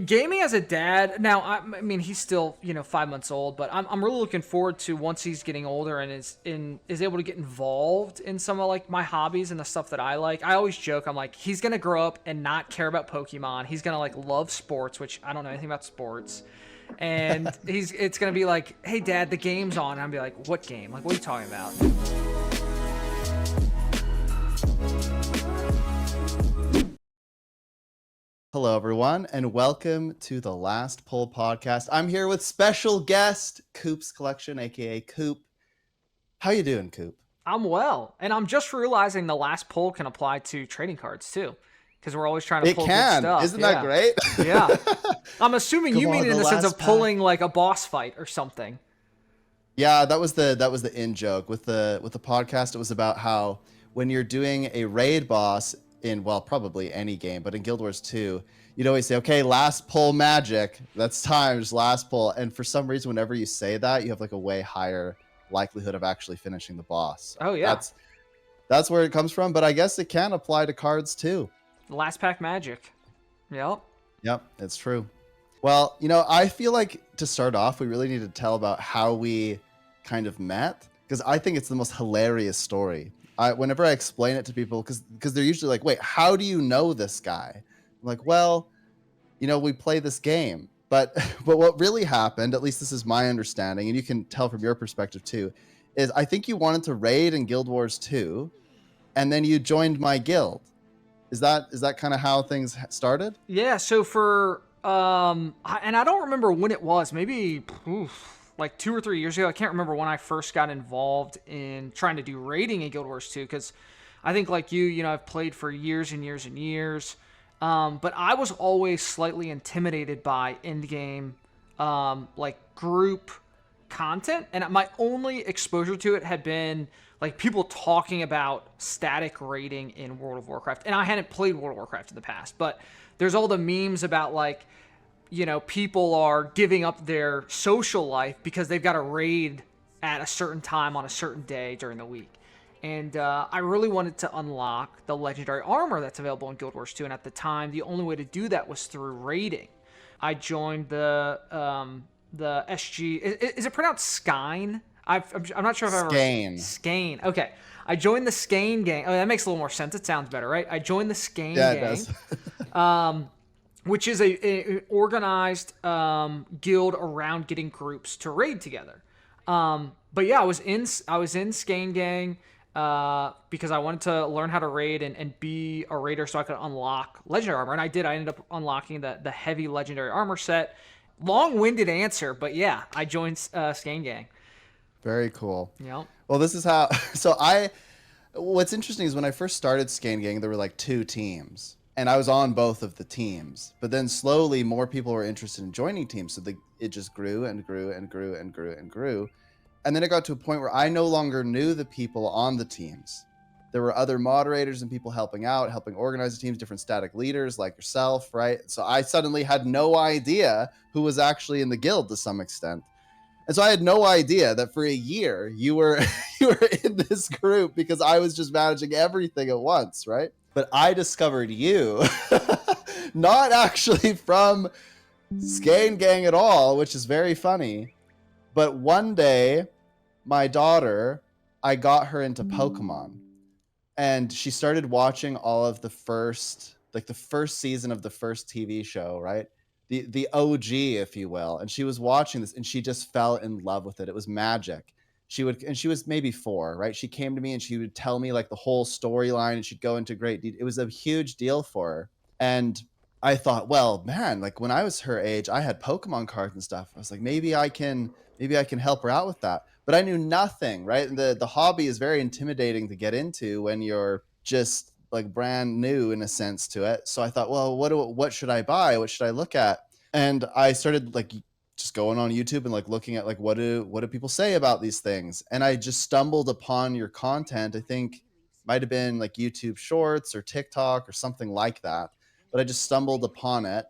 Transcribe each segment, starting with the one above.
Gaming as a dad, now, I mean, he's still, 5 months old, but I'm really looking forward to once he's getting older and is able to get involved in some of like my hobbies and the stuff that I like. I always joke, I'm like, he's gonna grow up and not care about Pokemon. He's gonna like love sports, which I don't know anything about sports. And it's gonna be like, hey dad, the game's on. And I'll be like, what game? Like, what are you talking about? Hello, everyone, and welcome to the Last Poll podcast. I'm here with special guest Coop's Collection, aka Coop. How you doing, Coop? I'm well, and I'm just realizing the last poll can apply to trading cards too, because we're always trying to It pull good can. stuff. Isn't that Yeah, great? yeah. I'm assuming Come you mean on, it in the the sense last of pack. pulling like a boss fight or something. Yeah, that was the in joke with the podcast. It was about how when you're doing a raid boss in, well, probably any game, but in Guild Wars 2, you'd always say, okay, last pull magic. That's times last pull. And for some reason, whenever you say that, you have like a way higher likelihood of actually finishing the boss. So Oh yeah, that's where it comes from. But I guess it can apply to cards too. last pack magic. Yep. Yep, it's true. Well, I feel like to start off, we really need to tell about how we kind of met, because I think it's the most hilarious story. Whenever I explain it to people, because they're usually like, wait, how do you know this guy? I'm like, well, we play this game. But but what really happened, at least this is my understanding, and you can tell from your perspective too, is I think you wanted to raid in Guild Wars 2, and then you joined my guild. Is that kind of how things started? Yeah. So and I don't remember when it was. Maybe like 2 or 3 years ago. I can't remember when I first got involved in trying to do raiding in Guild Wars 2, because I think like I've played for years and years and years. But I was always slightly intimidated by end game, like group content, and my only exposure to it had been like people talking about static rating in World of Warcraft, and I hadn't played World of Warcraft in the past, but there's all the memes about like, people are giving up their social life because they've got a raid at a certain time on a certain day during the week. And I really wanted to unlock the legendary armor that's available in Guild Wars 2. And at the time, the only way to do that was through raiding. I joined the SG. Is it pronounced Skein? I'm not sure if I've ever. Skein. Skein. Okay. I joined the Skein gang. Oh, that makes a little more sense. It sounds better, right? I joined the Skein Yeah, it gang. does. Which is a organized guild around getting groups to raid together. But yeah, I was in Skein Gang because I wanted to learn how to raid and be a raider so I could unlock legendary armor, and I did. I ended up unlocking the heavy legendary armor set. Long-winded answer, but yeah, I joined Skein Gang. Very cool. Yeah. Well, this is how. What's interesting is when I first started Skein Gang, there were like two teams, and I was on both of the teams. But then slowly, more people were interested in joining teams, so it just grew and grew and grew and grew and grew. And then it got to a point where I no longer knew the people on the teams. There were other moderators and people helping out, helping organize the teams, different static leaders like yourself, right? So I suddenly had no idea who was actually in the guild to some extent. And so I had no idea that for a year you were you were in this group because I was just managing everything at once, right? But I discovered you not actually from Skein Gang at all, which is very funny. But one day, my daughter, I got her into Pokemon, and she started watching all of the first season of the first TV show, right? The OG, if you will. And she was watching this, and she just fell in love with it. It was magic. She was maybe 4, right? She came to me and she would tell me like the whole storyline, and she'd go into great detail. It was a huge deal for her. And I thought, well, man, like when I was her age, I had Pokemon cards and stuff. I was like, maybe I can help her out with that. But I knew nothing, right? And the hobby is very intimidating to get into when you're just like brand new in a sense to it. So I thought, well, what should I buy? What should I look at? And I started like just going on YouTube and like looking at like what do people say about these things. And I just stumbled upon your content. I think might have been like YouTube Shorts or TikTok or something like that. But I just stumbled upon it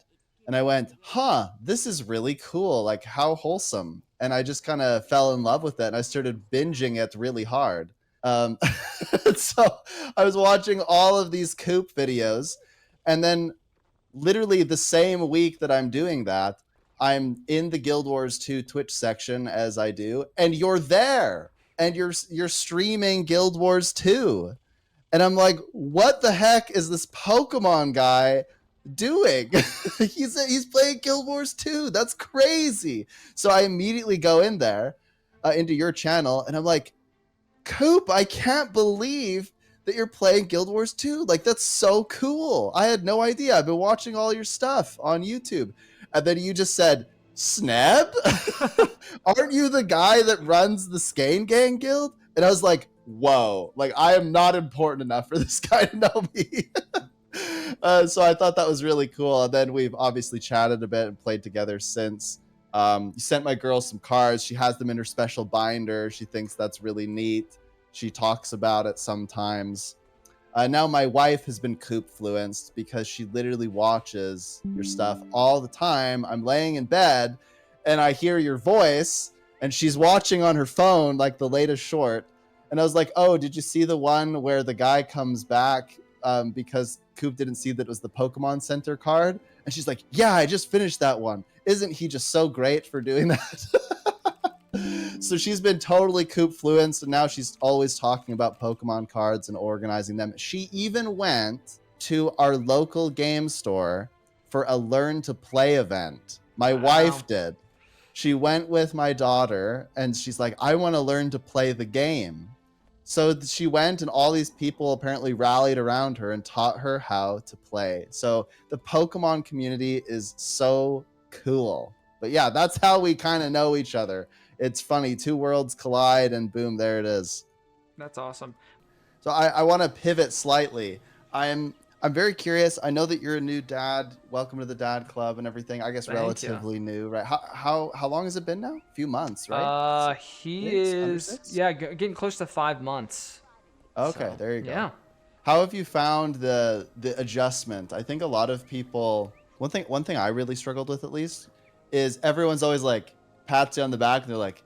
and I went, huh, this is really cool. Like how wholesome. And I just kind of fell in love with it. And I started binging it really hard. Um, so I was watching all of these Coop videos, and then literally the same week that I'm doing that, I'm in the Guild Wars 2 Twitch section as I do, and you're there, and you're streaming Guild Wars 2. And I'm like, what the heck is this Pokemon guy doing? He's playing Guild Wars 2. That's crazy. So I immediately go in there into your channel, and I'm like, Coop, I can't believe that you're playing Guild Wars 2. Like, that's so cool. I had no idea. I've been watching all your stuff on YouTube. And then you just said, Sneb? Aren't you the guy that runs the Skane Gang Guild? And I was like, whoa, like, I am not important enough for this guy to know me. So I thought that was really cool. And then we've obviously chatted a bit and played together since. You sent my girl some cards. She has them in her special binder. She thinks that's really neat. She talks about it sometimes. Now my wife has been Coop fluenced because she literally watches your stuff all the time. I'm laying in bed and I hear your voice and she's watching on her phone like the latest short. And I was like, oh, did you see the one where the guy comes back because Coop didn't see that it was the Pokemon Center card? And she's like, yeah, I just finished that one. Isn't he just so great for doing that? So she's been totally Coop fluenced, and now she's always talking about Pokemon cards and organizing them. She even went to our local game store for a learn to play event. My wife did. She went with my daughter, and she's like, I want to learn to play the game. So she went, and all these people apparently rallied around her and taught her how to play. So the Pokemon community is so cool. But yeah, that's how we kind of know each other. It's funny, two worlds collide and boom, there it is. That's awesome. So I want to pivot slightly. I'm very curious. I know that you're a new dad. Welcome to the dad club and everything. I guess relatively new, right? How long has it been now? A few months, right? He is getting close to 5 months. Okay, So, there you go. Yeah. How have you found the adjustment? I think a lot of people, one thing I really struggled with, at least, is everyone's always like pats you on the back and they're like,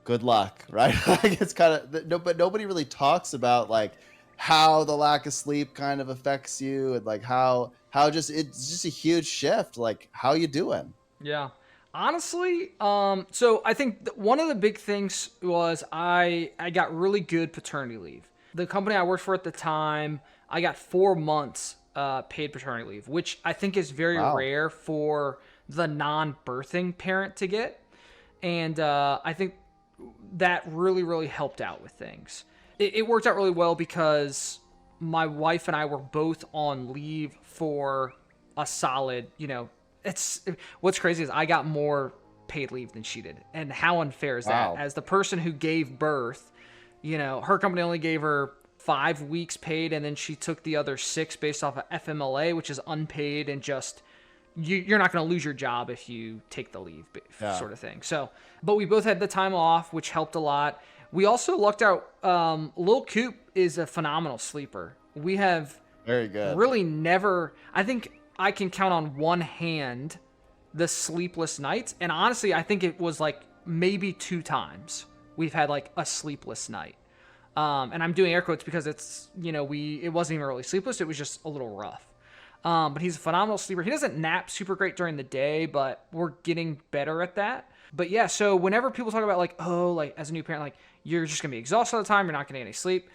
good luck, right? Like, it's kind of, but nobody really talks about like how the lack of sleep kind of affects you, and like how it's just a huge shift. Like, how you doing? Yeah. Honestly, so I think one of the big things was I got really good paternity leave. The company I worked for at the time, I got 4 months paid paternity leave, which I think is very rare for the non-birthing parent to get. And I think that really, really helped out with things. It worked out really well because my wife and I were both on leave for a solid, what's crazy is I got more paid leave than she did. And how unfair is that? As the person who gave birth, her company only gave her 5 weeks paid, and then she took the other 6 based off of FMLA, which is unpaid, and just you're not going to lose your job if you take the leave, sort of thing. So, but we both had the time off, which helped a lot. We also lucked out. Lil Coop is a phenomenal sleeper. We have very good. Really never. I think I can count on one hand the sleepless nights, and honestly, I think it was like maybe 2 times we've had like a sleepless night. And I'm doing air quotes because it's it wasn't even really sleepless. It was just a little rough. But he's a phenomenal sleeper. He doesn't nap super great during the day, but we're getting better at that. But yeah, so whenever people talk about like, oh, like as a new parent, like you're just gonna be exhausted all the time, you're not gonna get any sleep.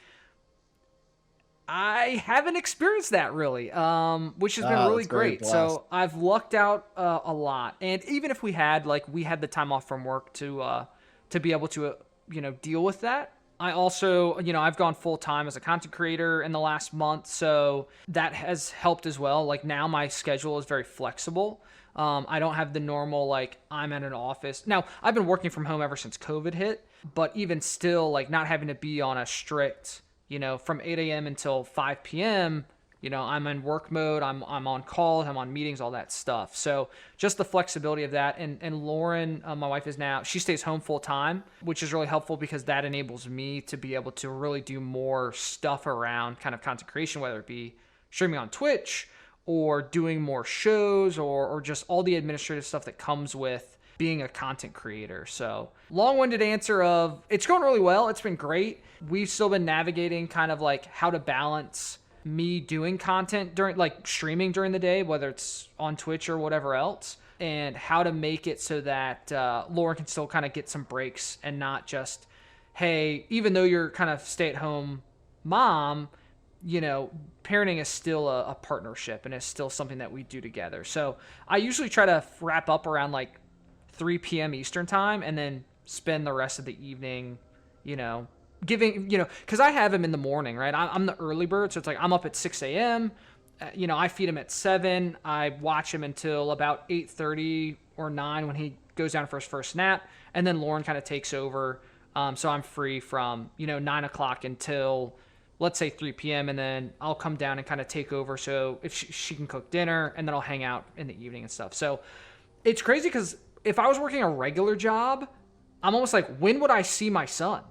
I haven't experienced that really, which has been really great. So I've lucked out a lot. And even if we had the time off from work to be able to deal with that. I also, I've gone full time as a content creator in the last month, so that has helped as well. Like now my schedule is very flexible. I don't have the normal, like I'm at an office. Now I've been working from home ever since COVID hit, but even still, like not having to be on a strict, from 8 a.m. until 5 p.m., I'm in work mode, I'm on calls, I'm on meetings, all that stuff. So just the flexibility of that. And Lauren, my wife, she stays home full time, which is really helpful because that enables me to be able to really do more stuff around kind of content creation, whether it be streaming on Twitch or doing more shows or just all the administrative stuff that comes with being a content creator. So long-winded answer of it's going really well. It's been great. We've still been navigating kind of like how to balance me doing content during, like, streaming during the day, whether it's on Twitch or whatever else, and how to make it so that Lauren can still kind of get some breaks and not just, hey, even though you're kind of stay-at-home mom, parenting is still a partnership and it's still something that we do together. So I usually try to wrap up around like 3 p.m. Eastern time and then spend the rest of the evening, you know, giving, because I have him in the morning, right? I'm the early bird. So it's like I'm up at 6 a.m. I feed him at 7. I watch him until about 8:30 or 9 when he goes down for his first nap. And then Lauren kind of takes over. So I'm free from, 9 o'clock until, let's say, 3 p.m. And then I'll come down and kind of take over. So if she can cook dinner, and then I'll hang out in the evening and stuff. So it's crazy because if I was working a regular job, I'm almost like, when would I see my son?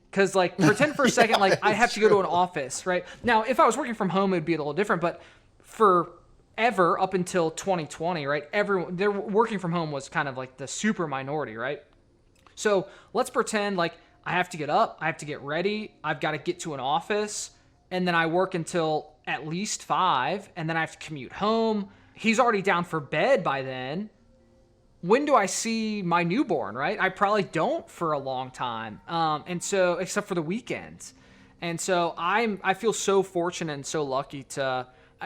Because, like, pretend for a second, like, I have to go to an office, right? Now, if I was working from home, it would be a little different. But forever, up until 2020, right, they're working from home was kind of like the super minority, right? So let's pretend like I have to get up, I have to get ready, I've got to get to an office, and then I work until at least 5, and then I have to commute home. He's already down for bed by then. When do I see my newborn, right? I probably don't for a long time. And so, except for the weekends. And so I feel so fortunate and so lucky to,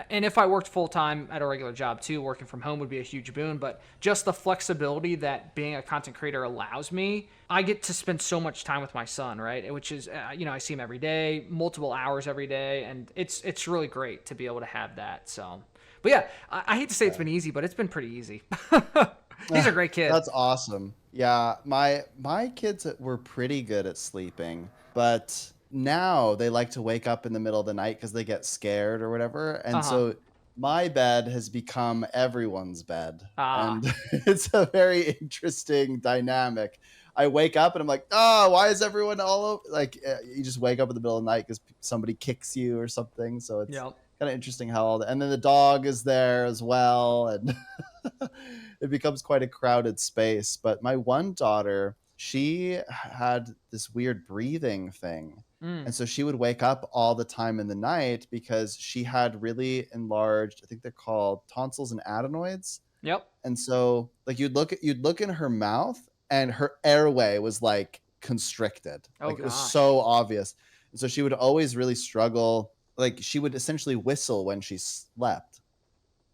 and if I worked full time at a regular job too, working from home would be a huge boon, but just the flexibility that being a content creator allows me, I get to spend so much time with my son, right? Which is, I see him every day, multiple hours every day. And it's really great to be able to have that. So, but yeah, I hate to say it's been easy, but it's been pretty easy. He's a great kid. That's awesome. Yeah, my kids were pretty good at sleeping, but now they like to wake up in the middle of the night because they get scared or whatever. And so my bed has become everyone's bed. And it's a very interesting dynamic. I wake up and I'm like, oh, why is everyone all over? Like, you just wake up in the middle of the night because somebody kicks you or something. So it's kind of interesting how all and then the dog is there as well. And it becomes quite a crowded space. But my one daughter, she had this weird breathing thing. And so she would wake up all the time in the night because she had really enlarged, I think they're called tonsils and adenoids. Yep. And so like you'd look in her mouth and her airway was like constricted. Like it was so obvious. And so she would always really struggle. Like she would essentially whistle when she slept.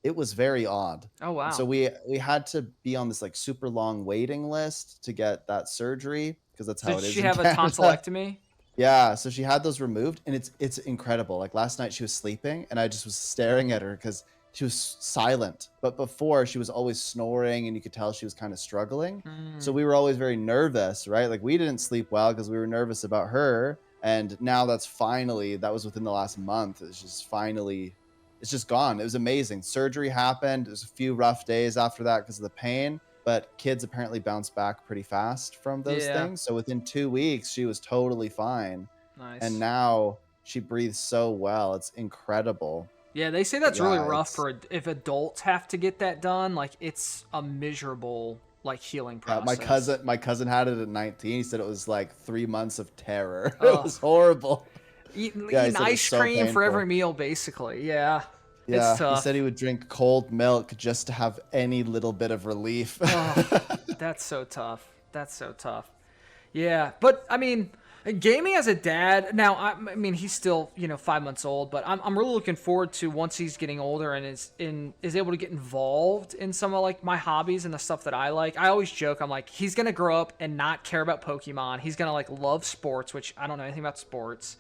It was very odd. Oh, wow. And so we had to be on this like super long waiting list to get that surgery because that's how it is. Did she have a tonsillectomy? Yeah, so she had those removed, and it's incredible. Like last night she was sleeping, and I just was staring at her because she was silent. But before she was always snoring, and you could tell she was kind of struggling. So we were always very nervous, right? Like we didn't sleep well because we were nervous about her. And now that was within the last month. It's just gone. It was amazing. Surgery happened. There's a few rough days after that because of the pain. But kids apparently bounce back pretty fast from those things. So within 2 weeks, she was totally fine. Nice. And now she breathes so well. It's incredible. Yeah, they say that's really rough if adults have to get that done. Like it's a miserable healing process. My cousin had it at 19. He said it was like 3 months of terror. It was horrible. Eating ice cream for every meal, basically. Yeah. Yeah, he said he would drink cold milk just to have any little bit of relief. That's so tough. Yeah, but I mean, gaming as a dad now. I mean, he's still 5 months old, but I'm really looking forward to once he's getting older and is able to get involved in some of like my hobbies and the stuff that I like. I always joke, I'm like, he's gonna grow up and not care about Pokemon. He's gonna like love sports, which I don't know anything about sports.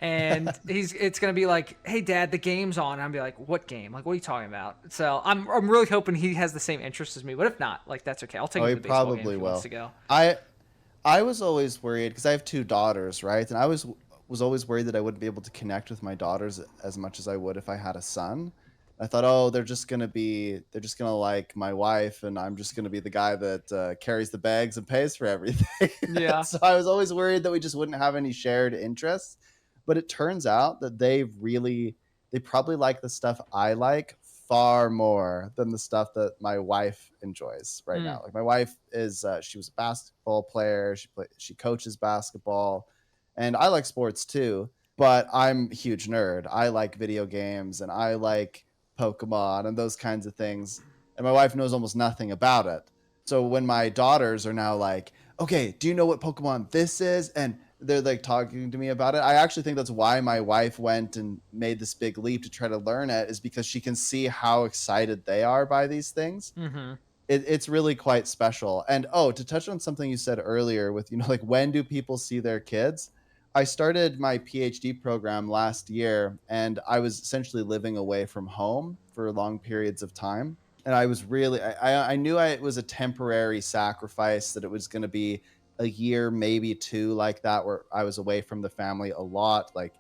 And it's gonna be like, hey dad, the game's on. And I'll be like, what game? Like, what are you talking about? So I'm really hoping he has the same interest as me. But if not, like that's okay. I'll take him to the baseball game if he wants to go. I was always worried because I have 2 daughters, right? And I was always worried that I wouldn't be able to connect with my daughters as much as I would if I had a son. I thought, oh, they're just gonna like my wife, and I'm just gonna be the guy that carries the bags and pays for everything. Yeah. So I was always worried that we just wouldn't have any shared interests. But it turns out that they probably like the stuff I like far more than the stuff that my wife enjoys right now. Like my wife she was a basketball player. She coaches basketball, and I like sports too. but I'm a huge nerd. I like video games and I like Pokemon and those kinds of things. And my wife knows almost nothing about it. So when my daughters are now like, okay, do you know what Pokemon this is? And they're like talking to me about it. I actually think that's why my wife went and made this big leap to try to learn it, is because she can see how excited they are by these things. Mm-hmm. It's really quite special. And oh, to touch on something you said earlier with, like when do people see their kids? I started my PhD program last year and I was essentially living away from home for long periods of time. And I was really, I knew it was a temporary sacrifice, that it was going to be a year, maybe two, like that, where I was away from the family a lot, like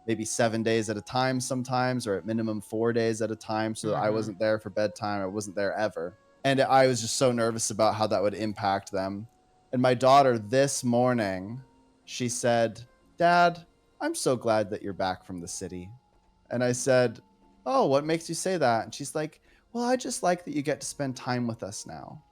maybe 7 days at a time sometimes, or at minimum 4 days at a time. So I Mm-hmm. wasn't there for bedtime. I wasn't there ever. And I was just so nervous about how that would impact them. And my daughter this morning, she said, Dad, I'm so glad that you're back from the city. And I said, oh, what makes you say that? And she's like, well, I just like that you get to spend time with us now.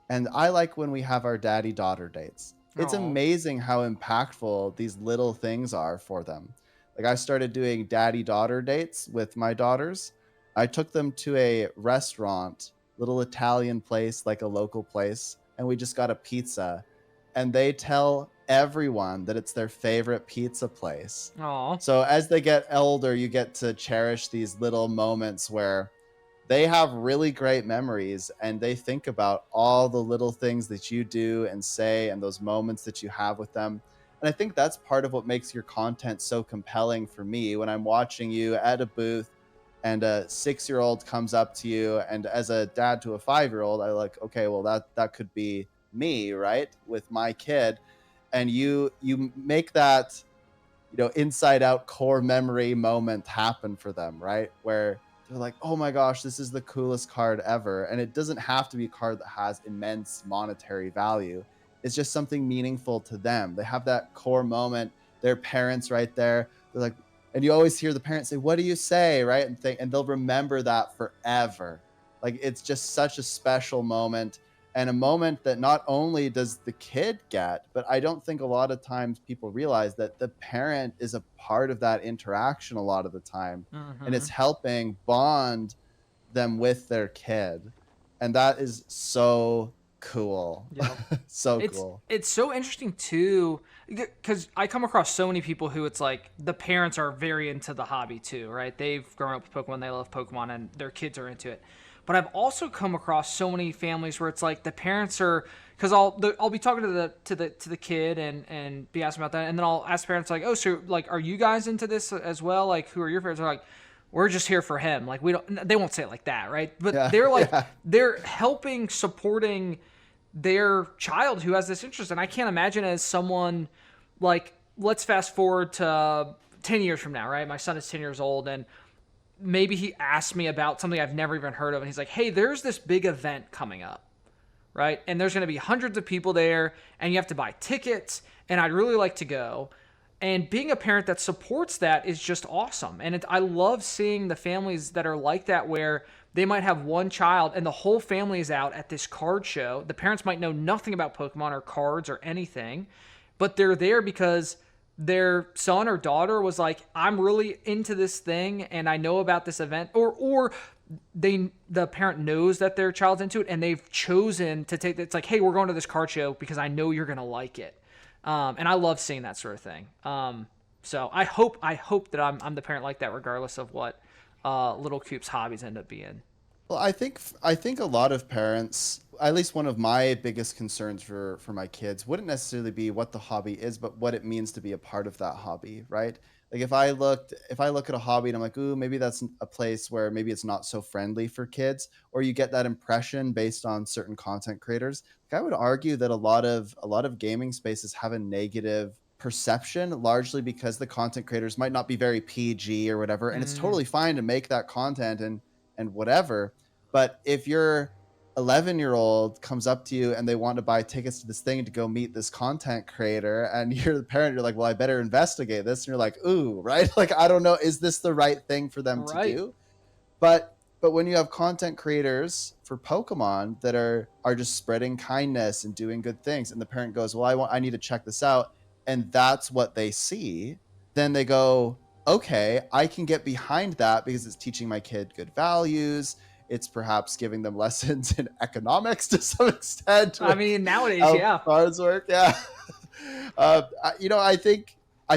And I like when we have our daddy daughter dates. It's Oh. amazing how impactful these little things are for them. Like I started doing daddy daughter dates with my daughters. I took them to a restaurant, little Italian place, like a local place, and we just got a pizza. And they tell everyone that it's their favorite pizza place. Oh. So as they get older, you get to cherish these little moments where they have really great memories and they think about all the little things that you do and say and those moments that you have with them. And I think that's part of what makes your content so compelling for me when I'm watching you at a booth and a 6-year old comes up to you, and as a dad to a 5-year old, I like, okay, well that could be me, right? With my kid. And you make that, inside out core memory moment happen for them, right? Where they're like, oh my gosh, this is the coolest card ever. And it doesn't have to be a card that has immense monetary value. It's just something meaningful to them. They have that core moment, their parents right there. They're like, and you always hear the parents say, what do you say? Right. And they'll remember that forever. Like it's just such a special moment, and a moment that not only does the kid get, but I don't think a lot of times people realize that the parent is a part of that interaction a lot of the time, and Mm-hmm. it's helping bond them with their kid. And that is so cool. Yep. So It's cool. it's so interesting too, because I come across so many people who it's like the parents are very into the hobby too, right? They've grown up with Pokemon, they love Pokemon, and their kids are into it. But I've also come across so many families where it's like the parents are, because I'll be talking to the kid and be asking about that, and then I'll ask parents like, oh, so like, are you guys into this as well? Like, who are your parents? They're like, we're just here for him. Like, we don't. They won't say it like that, right? But Yeah. they're like, Yeah. they're helping, supporting their child who has this interest. And I can't imagine as someone like, let's fast forward to 10 years from now, right? My son is 10 years old, and maybe he asked me about something I've never even heard of. And he's like, hey, there's this big event coming up, right? And there's going to be hundreds of people there, and you have to buy tickets, and I'd really like to go. And being a parent that supports that is just awesome. And I love seeing the families that are like that, where they might have one child and the whole family is out at this card show. The parents might know nothing about Pokemon or cards or anything, but they're there because their son or daughter was like, I'm really into this thing and I know about this event, or the parent knows that their child's into it and they've chosen to take, it's like, hey, we're going to this card show because I know you're going to like it. And I love seeing that sort of thing. So I hope that I'm the parent like that, regardless of what little Coop's hobbies end up being. Well, I think a lot of parents, at least one of my biggest concerns for my kids, wouldn't necessarily be what the hobby is, but what it means to be a part of that hobby, right? Like if I look at a hobby and I'm like, ooh, maybe that's a place where maybe it's not so friendly for kids, or you get that impression based on certain content creators. Like I would argue that a lot of gaming spaces have a negative perception, largely because the content creators might not be very PG or whatever, and it's Mm, totally fine to make that content and whatever. But if your 11-year-old comes up to you and they want to buy tickets to this thing to go meet this content creator, and you're the parent, you're like, well, I better investigate this. And you're like, ooh, right? Like, I don't know, is this the right thing for them to right. do? But when you have content creators for Pokemon that are just spreading kindness and doing good things, and the parent goes, well, I need to check this out, and that's what they see, then they go, okay, I can get behind that because it's teaching my kid good values. It's perhaps giving them lessons in economics to some extent I with mean, nowadays, how yeah. cards work. Yeah. I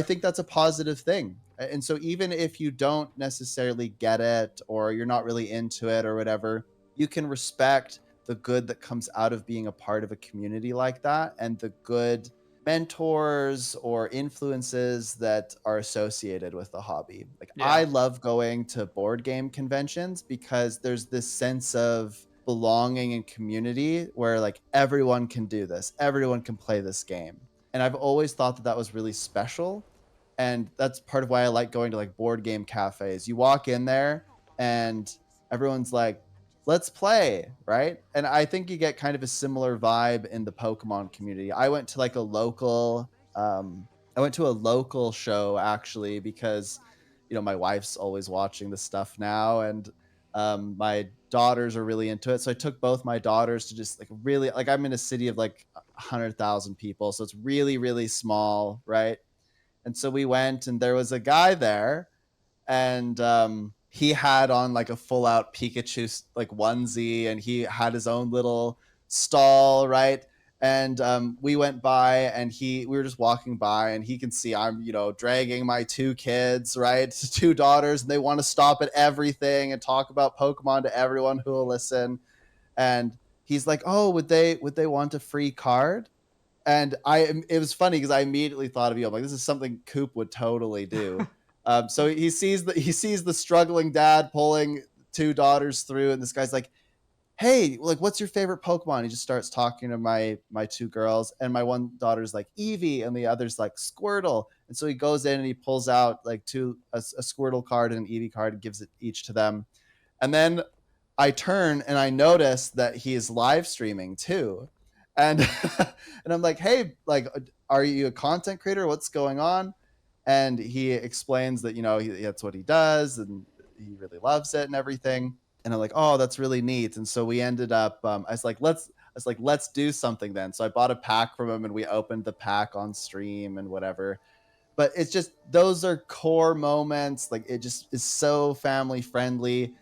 think that's a positive thing. And so even if you don't necessarily get it or you're not really into it or whatever, you can respect the good that comes out of being a part of a community like that and the good mentors or influences that are associated with the hobby. Like Yeah. I love going to board game conventions because there's this sense of belonging and community where like everyone can do this, everyone can play this game. And I've always thought that that was really special, and that's part of why I like going to like board game cafes. You walk in there and everyone's like, let's play, right? And I think you get kind of a similar vibe in the Pokemon community. I went to like a local I went to a local show actually because my wife's always watching this stuff now, and my daughters are really into it. So I took both my daughters to just like really, like, I'm in a city of like 100,000 people, so it's really really small, right? And so we went, and there was a guy there, and he had on like a full out Pikachu like onesie, and he had his own little stall, right? And we went by, and we were just walking by, and he can see I'm dragging my two kids, right, two daughters, and they want to stop at everything and talk about Pokemon to everyone who will listen. And he's like, "Oh, would they want a free card?" And it was funny because I immediately thought of you. I'm like, this is something Coop would totally do. So he sees the struggling dad pulling two daughters through, and this guy's like, "Hey, like, what's your favorite Pokemon?" He just starts talking to my two girls, and my one daughter's like Eevee, and the other's like Squirtle. And so he goes in and he pulls out like a Squirtle card and an Eevee card and gives it each to them. And then I turn and I notice that he is live streaming too. And and I'm like, "Hey, like, are you a content creator? What's going on?" And he explains that that's what he does, and he really loves it and everything. And I'm like, "Oh, that's really neat." And so we ended up. Let's do something then. So I bought a pack from him, and we opened the pack on stream and whatever. But it's just, those are core moments. Like, it just is so family friendly.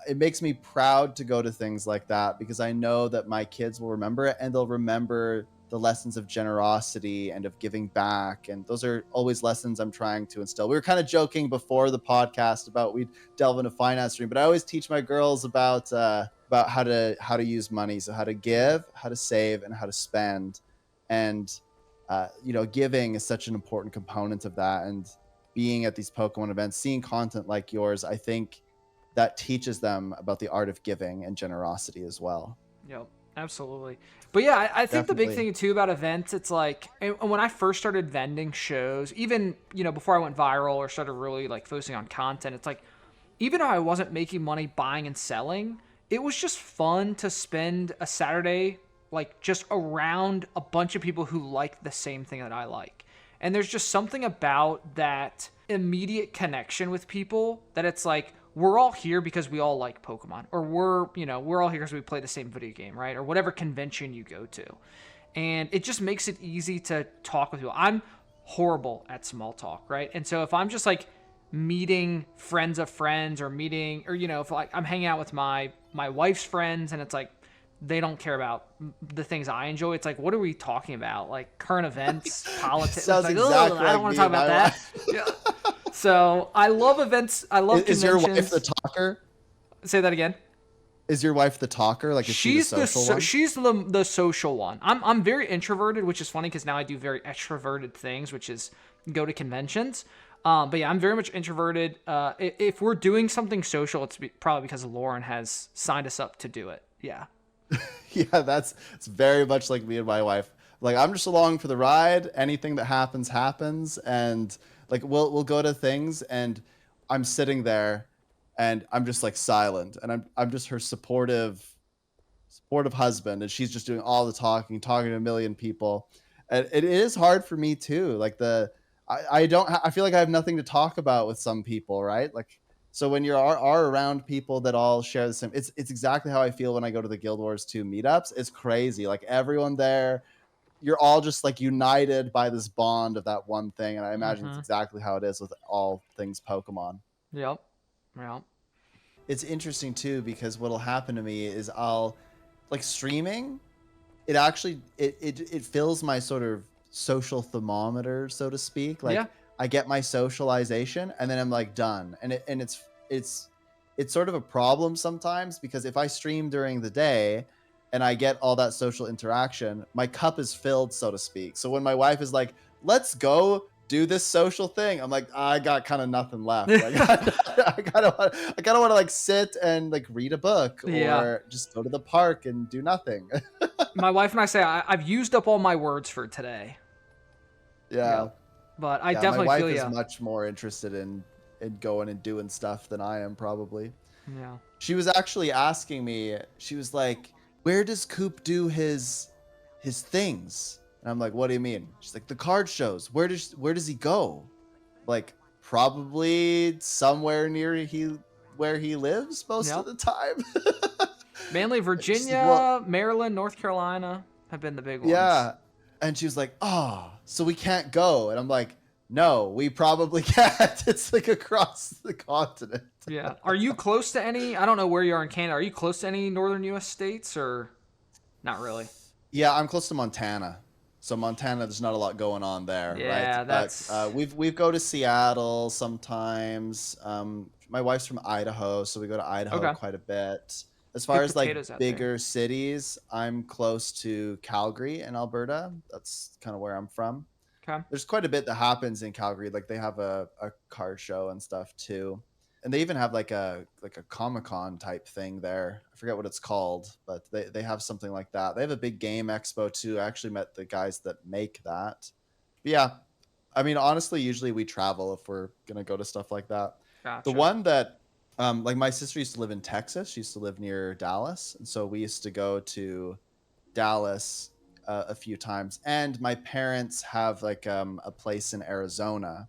It makes me proud to go to things like that because I know that my kids will remember it, and they'll remember the lessons of generosity and of giving back. And those are always lessons I'm trying to instill. We were kind of joking before the podcast about we'd delve into finance stream, but I always teach my girls about how to use money. So how to give, how to save, and how to spend. And giving is such an important component of that. And being at these Pokemon events, seeing content like yours, I think that teaches them about the art of giving and generosity as well. Yep, absolutely. But yeah, I think the big Definitely. thing too about events, it's like, and when I first started vending shows, even, before I went viral or started really like focusing on content, it's like, even though I wasn't making money buying and selling, it was just fun to spend a Saturday like just around a bunch of people who like the same thing that I like. And there's just something about that immediate connection with people that it's like, we're all here because we all like Pokemon, or we're all here because we play the same video game, right? Or whatever convention you go to. And it just makes it easy to talk with people. I'm horrible at small talk, right? And so if I'm just like meeting friends of friends, or meeting, or if like I'm hanging out with my wife's friends, and it's like they don't care about the things I enjoy, it's like, what are we talking about? Like current events, politics. It's Sounds like, oh, exactly I don't like want to me talk and about my that. wife. Yeah. So I love events. I love Is your wife conventions. the talker? Say that again. Is your wife the talker? Like, is she the social one? She's the social one. I'm very introverted, which is funny because now I do very extroverted things, which is go to conventions. But yeah, I'm very much introverted. If we're doing something social, it's probably because Lauren has signed us up to do it. Yeah. Yeah, it's very much like me and my wife. Like, I'm just along for the ride. Anything that happens happens, and like we'll go to things, and I'm sitting there, and I'm just like silent, and I'm just her supportive husband, and she's just doing all the talking to a million people. And it is hard for me too. Like, I feel like I have nothing to talk about with some people, right? Like, so when you are around people that all share the same, it's exactly how I feel when I go to the Guild Wars 2 meetups. It's crazy. Like, everyone there you're all just like united by this bond of that one thing, and I imagine it's Mm-hmm. exactly how it is with all things Pokemon. Yep. Yep. It's interesting too because what'll happen to me is I'll like streaming. It actually it fills my sort of social thermometer, so to speak. Yeah. Like I get my socialization, and then I'm like done. And it's sort of a problem sometimes because if I stream during the day and I get all that social interaction, my cup is filled, so to speak. So when my wife is like, "Let's go do this social thing," I'm like, I got kind of nothing left. Like I kind of want to like sit and like read a book Yeah. or just go to the park and do nothing. My wife and I say I've used up all my words for today. Yeah. Yep. But I Yeah, my definitely feel wife is you. much more interested in going and doing stuff than I am probably. Yeah. She was actually asking me, she was like, "Where does Coop do his things?" And I'm like, "What do you mean?" She's like, "The card shows. Where does he go?" Like, probably somewhere near where he lives most of Yep. the time. Mainly She's like, "Well, Virginia, Maryland, North Carolina have been the big ones. yeah." And she was like, "Oh, so we can't go." And I'm like, "No, we probably can't. It's like across the continent." Yeah. Are you close to any? I don't know where you are in Canada. Are you close to any northern U.S. states or not really? Yeah, I'm close to Montana. So Montana, there's not a lot going on there, right? Yeah, But that's we go to Seattle sometimes. My wife's from Idaho, so we go to Idaho okay. quite a bit. As far Good as like potatoes out there. bigger cities, I'm close to Calgary in Alberta. That's kind of where I'm from. Okay. There's quite a bit that happens in Calgary. Like they have a car show and stuff too. And they even have like a Comic-Con type thing there. I forget what it's called, but they have something like that. They have a big game expo too. I actually met the guys that make that. But yeah, I mean honestly, usually we travel if we're gonna go to stuff like that. The Gotcha. one that like my sister used to live in Texas. She used to live near Dallas, and so we used to go to Dallas a few times. And my parents have like a place in Arizona,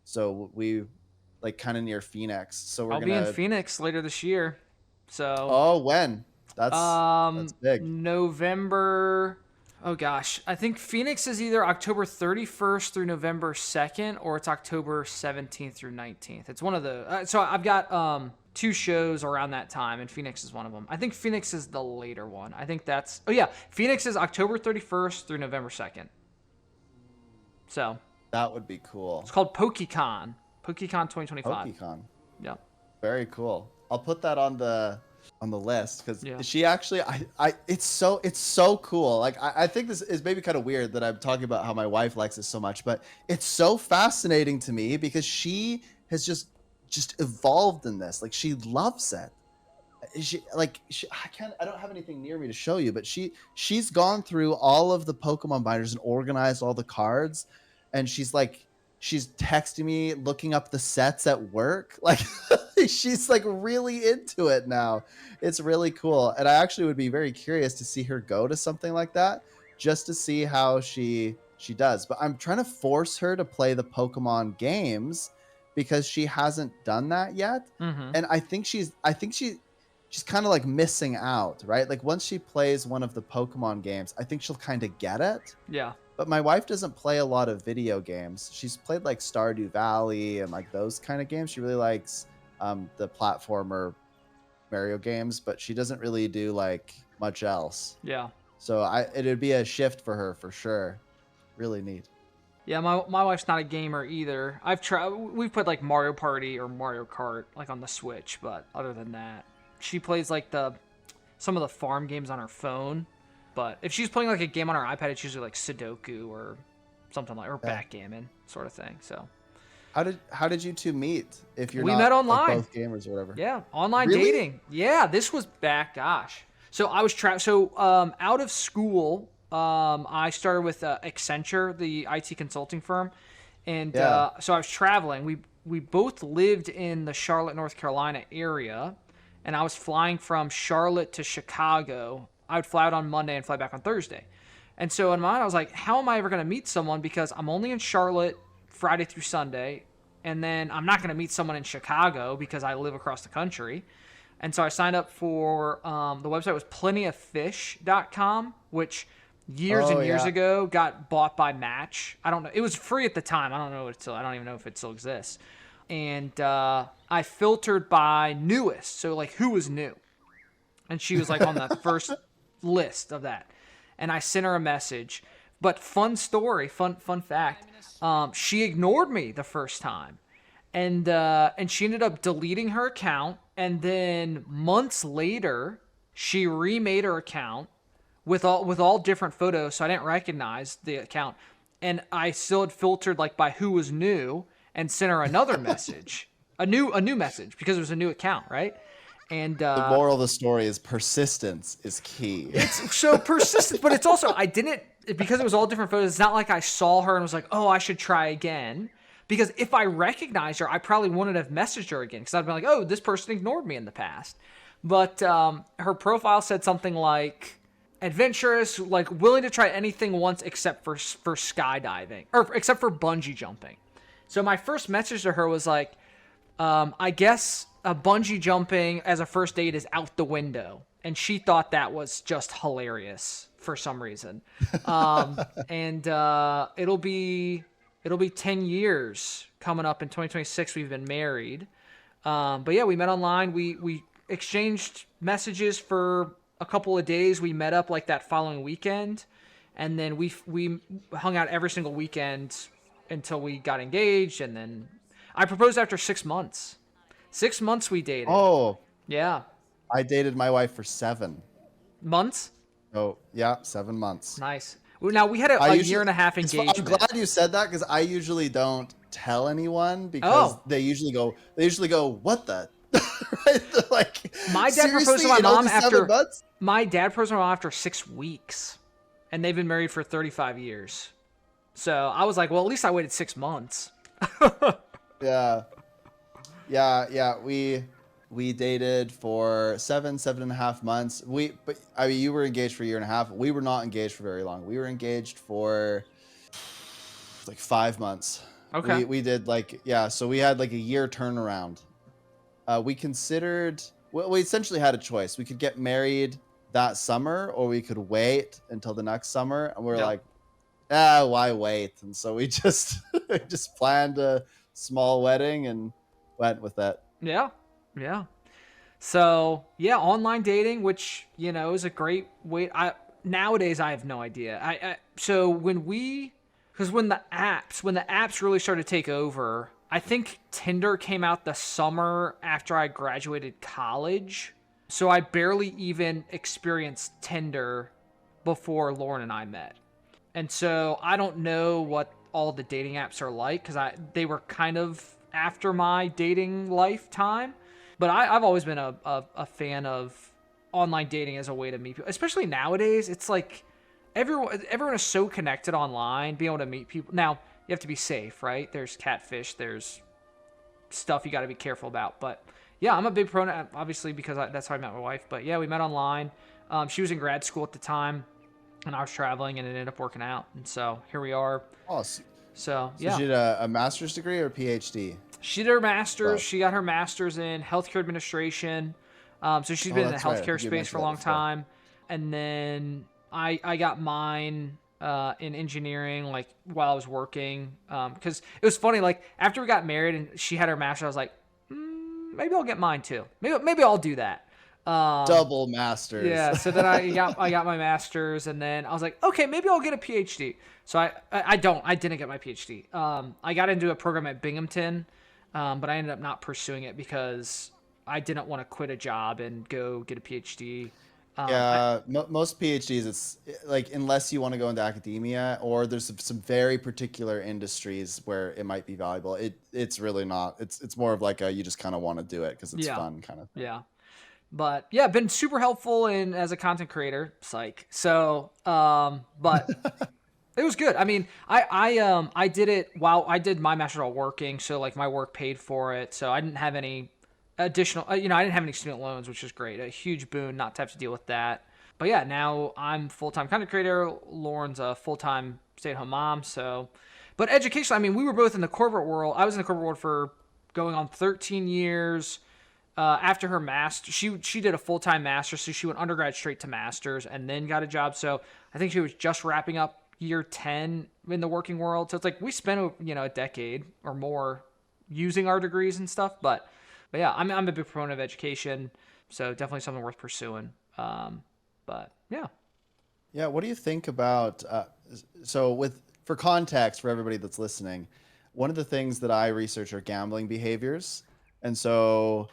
so we like kind of near Phoenix. So we're I'll be in gonna. Phoenix later this year. So, Oh, when? That's big. November. Oh gosh, I think Phoenix is either October 31st through November 2nd, or it's October 17th through 19th. It's one of the. So I've got two shows around that time, and Phoenix is one of them. I think Phoenix is the later one. I think that's. Oh yeah, Phoenix is October 31st through November 2nd. So That would be cool. it's called PokeCon. PokeCon 2025. Pokecon. Yeah. Very cool. I'll put that on the list because Yeah. she actually I it's so cool. Like I think this is maybe kind of weird that I'm talking about how my wife likes it so much, but it's so fascinating to me because she has just evolved in this. Like she loves it. I don't have anything near me to show you, but she's gone through all of the Pokemon binders and organized all the cards, and she's texting me looking up the sets at work. Like she's like really into it now. It's really cool. And I actually would be very curious to see her go to something like that just to see how she does. But I'm trying to force her to play the Pokemon games because she hasn't done that yet. Mm-hmm. And she's kind of like missing out, right? Like once she plays one of the Pokemon games, I think she'll kind of get it. Yeah. But my wife doesn't play a lot of video games. She's played like Stardew Valley and like those kind of games. She really likes the platformer Mario games, but she doesn't really do like much else. Yeah. So it'd be a shift for her for sure. Really neat. Yeah, my wife's not a gamer either. We've played like Mario Party or Mario Kart like on the Switch, but other than that, she plays like some of the farm games on her phone. But if she's playing like a game on her iPad, it's usually like Sudoku or something like or Yeah. backgammon sort of thing. So How did you two meet if you're we not met like online. both gamers or whatever? Yeah, online Really? dating. Yeah, this was back. Gosh. So I was out of school. I started with Accenture, the IT consulting firm, and Yeah. so I was traveling. We both lived in the Charlotte, North Carolina area, and I was flying from Charlotte to Chicago. I would fly out on Monday and fly back on Thursday. And so in my mind, I was like, how am I ever going to meet someone? Because I'm only in Charlotte Friday through Sunday, and then I'm not going to meet someone in Chicago because I live across the country. And so I signed up for the website was plentyoffish.com, which years Oh and years yeah. ago got bought by Match. I don't know. It was free at the time. I don't know. I don't even know if it still exists. And I filtered by newest. So like who was new. And she was like on the first list of that. And I sent her a message. But fun story, fun fact. She ignored me the first time, and she ended up deleting her account. And then months later, she remade her account with all different photos, so I didn't recognize the account. And I still had filtered like by who was new, and sent her another message, a new message because it was a new account, right? And The moral of the story is persistence is key. it's so persistent, but it's also I didn't because it was all different photos. It's not like I saw her and was like, oh, I should try again. Because if I recognized her, I probably wouldn't have messaged her again because I'd be like, oh, this person ignored me in the past. But her profile said something like adventurous, like willing to try anything once except for skydiving or except for bungee jumping. So my first message to her was like, I guess a bungee jumping as a first date is out the window. And she thought that was just hilarious for some reason. And it'll be 10 years coming up in 2026. We've been married. But yeah, we met online. We exchanged messages for a couple of days. We met up like that following weekend. And then we hung out every single weekend until we got engaged. And then I proposed after 6 months. 6 months we dated. Oh, Yeah. I dated my wife for 7. Months? Oh, yeah, 7 months. Nice. Well, now, we had a year and a half engagement. I'm glad you said that because I usually don't tell anyone because they usually go, what the? Right? Like, My dad proposed to seriously? my In mom only 7 after months? my dad proposed to my mom after 6 weeks, and they've been married for 35 years. So I was like, well, at least I waited 6 months. Yeah. We dated for 7.5 months. You were engaged for a year and a half. We were not engaged for very long. We were engaged for like 5 months. Okay. We did so we had like a year turnaround. We essentially had a choice. We could get married that summer or we could wait until the next summer. And we're like, why wait? And so we just planned a small wedding and went with that. Yeah. So yeah, online dating, which is a great way. Nowadays I have no idea. So when the apps really started to take over, I think Tinder came out the summer after I graduated college. So I barely even experienced Tinder before Lauren and I met. And so I don't know what all the dating apps are like because they were kind of after my dating lifetime. But I've always been a fan of online dating as a way to meet people, especially nowadays. It's like everyone is so connected online, being able to meet people. Now, you have to be safe, right? There's catfish, there's stuff you got to be careful about. But yeah, I'm a big proponent, obviously, because that's how I met my wife. But yeah, we met online. She was in grad school at the time, and I was traveling, and it ended up working out. And so here we are. Awesome. So yeah. She did a master's degree or a PhD? She did her master's. Wow. She got her master's in healthcare administration. So she's been in the healthcare space for a long time. And then I got mine in engineering, like while I was working. Because it was funny, like after we got married and she had her master's, I was like, maybe I'll get mine too. Maybe I'll do that. Double masters. Yeah. So then I got my master's, and then I was like, okay, maybe I'll get a PhD. So I didn't get my PhD. I got into a program at Binghamton, but I ended up not pursuing it because I didn't want to quit a job and go get a PhD. Most PhDs, it's like unless you want to go into academia or there's some very particular industries where it might be valuable. It's really not. It's more of like you just kind of want to do it because it's fun kind of thing. Yeah. But yeah, been super helpful as a content creator. Psych. So, but it was good. I mean, I did it while I did my master's while working. So like my work paid for it. So I didn't have any additional, I didn't have any student loans, which is great. A huge boon not to have to deal with that. But yeah, now I'm full-time content creator. Lauren's a full-time stay-at-home mom. So, but education, I mean, we were both in the corporate world. I was in the corporate world for going on 13 years. after her master, she did a full-time master's, so she went undergrad straight to master's and then got a job. So I think she was just wrapping up year 10 in the working world. So it's like we spent, a decade or more using our degrees and stuff. But yeah, I'm a big proponent of education, so definitely something worth pursuing. But yeah. Yeah, what do you think about for context for everybody that's listening, one of the things that I research are gambling behaviors. And so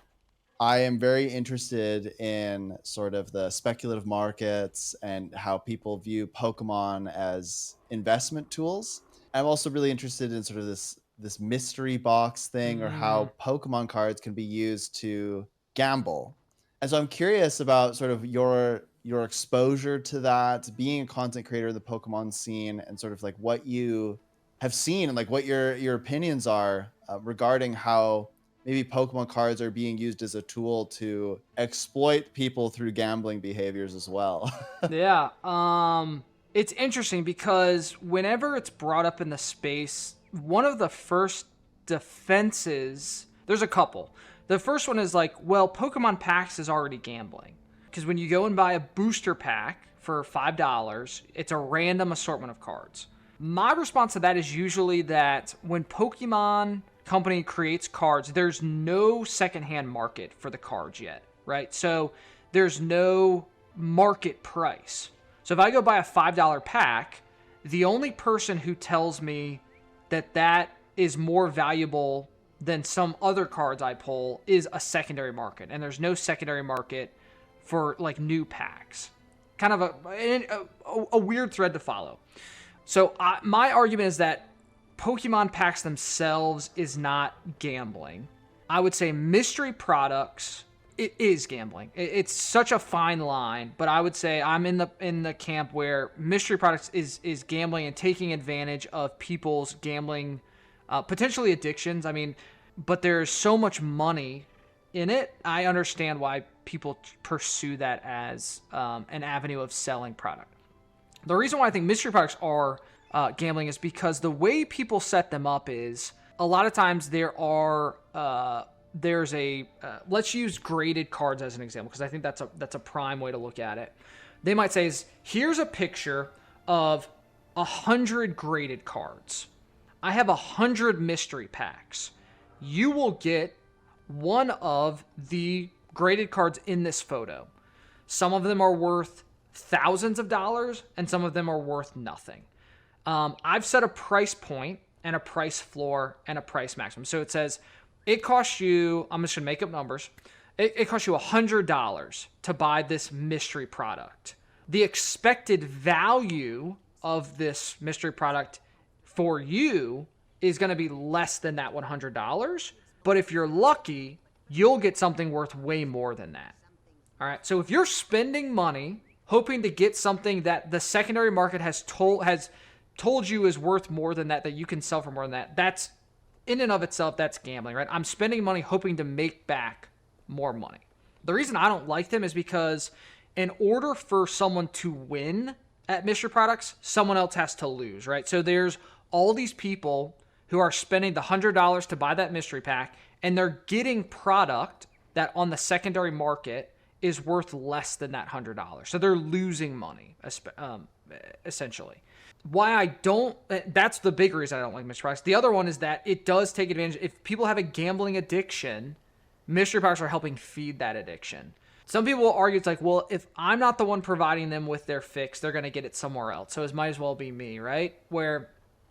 I am very interested in sort of the speculative markets and how people view Pokemon as investment tools. I'm also really interested in sort of this mystery box thing, or how Pokemon cards can be used to gamble. And so I'm curious about sort of your exposure to that, being a content creator in the Pokemon scene, and sort of like what you have seen and like what your opinions are regarding how maybe Pokemon cards are being used as a tool to exploit people through gambling behaviors as well. Yeah. It's interesting because whenever it's brought up in the space, one of the first defenses, there's a couple. The first one is like, well, Pokemon packs is already gambling. Because when you go and buy a booster pack for $5, it's a random assortment of cards. My response to that is usually that when Pokemon company creates cards, there's no secondhand market for the cards yet, right? So there's no market price. So if I go buy a $5 pack, the only person who tells me that is more valuable than some other cards I pull is a secondary market. And there's no secondary market for like new packs. Kind of a weird thread to follow. So my argument is that Pokemon packs themselves is not gambling. I would say mystery products, it is gambling. It's such a fine line, but I would say I'm in the camp where mystery products is gambling and taking advantage of people's gambling, potentially addictions. I mean, but there's so much money in it. I understand why people pursue that as an avenue of selling product. The reason why I think mystery products are gambling is because the way people set them up is a lot of times there's let's use graded cards as an example, because I think that's a prime way to look at it. They might say here's a picture of 100 graded cards. I have 100 mystery packs. You will get one of the graded cards in this photo. Some of them are worth thousands of dollars and some of them are worth nothing. I've set a price point and a price floor and a price maximum. So it says it costs you, I'm just going to make up numbers. It costs you $100 to buy this mystery product. The expected value of this mystery product for you is going to be less than that $100. But if you're lucky, you'll get something worth way more than that. All right. So if you're spending money hoping to get something that the secondary market has told you is worth more than that you can sell for more than that, that's in and of itself, that's gambling, right? I'm spending money hoping to make back more money. The reason I don't like them is because in order for someone to win at mystery products, someone else has to lose, right? So there's all these people who are spending the $100 to buy that mystery pack, and they're getting product that on the secondary market is worth less than that $100. So they're losing money, essentially. That's the big reason I don't like mystery products. The other one is that it does take advantage. If people have a gambling addiction, mystery products are helping feed that addiction. Some people will argue it's like, well, if I'm not the one providing them with their fix, they're going to get it somewhere else. So it might as well be me, right? Where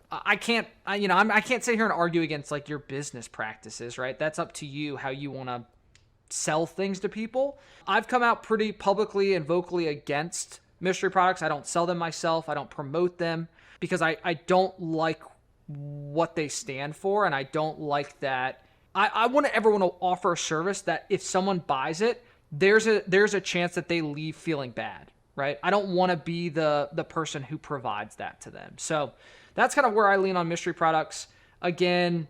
I can't sit here and argue against like your business practices, right? That's up to you how you want to sell things to people. I've come out pretty publicly and vocally against mystery products. I don't sell them myself. I don't promote them because I don't like what they stand for, and I don't like that. I want to offer a service that if someone buys it, there's a chance that they leave feeling bad, right? I don't want to be the person who provides that to them. So that's kind of where I lean on mystery products. Again,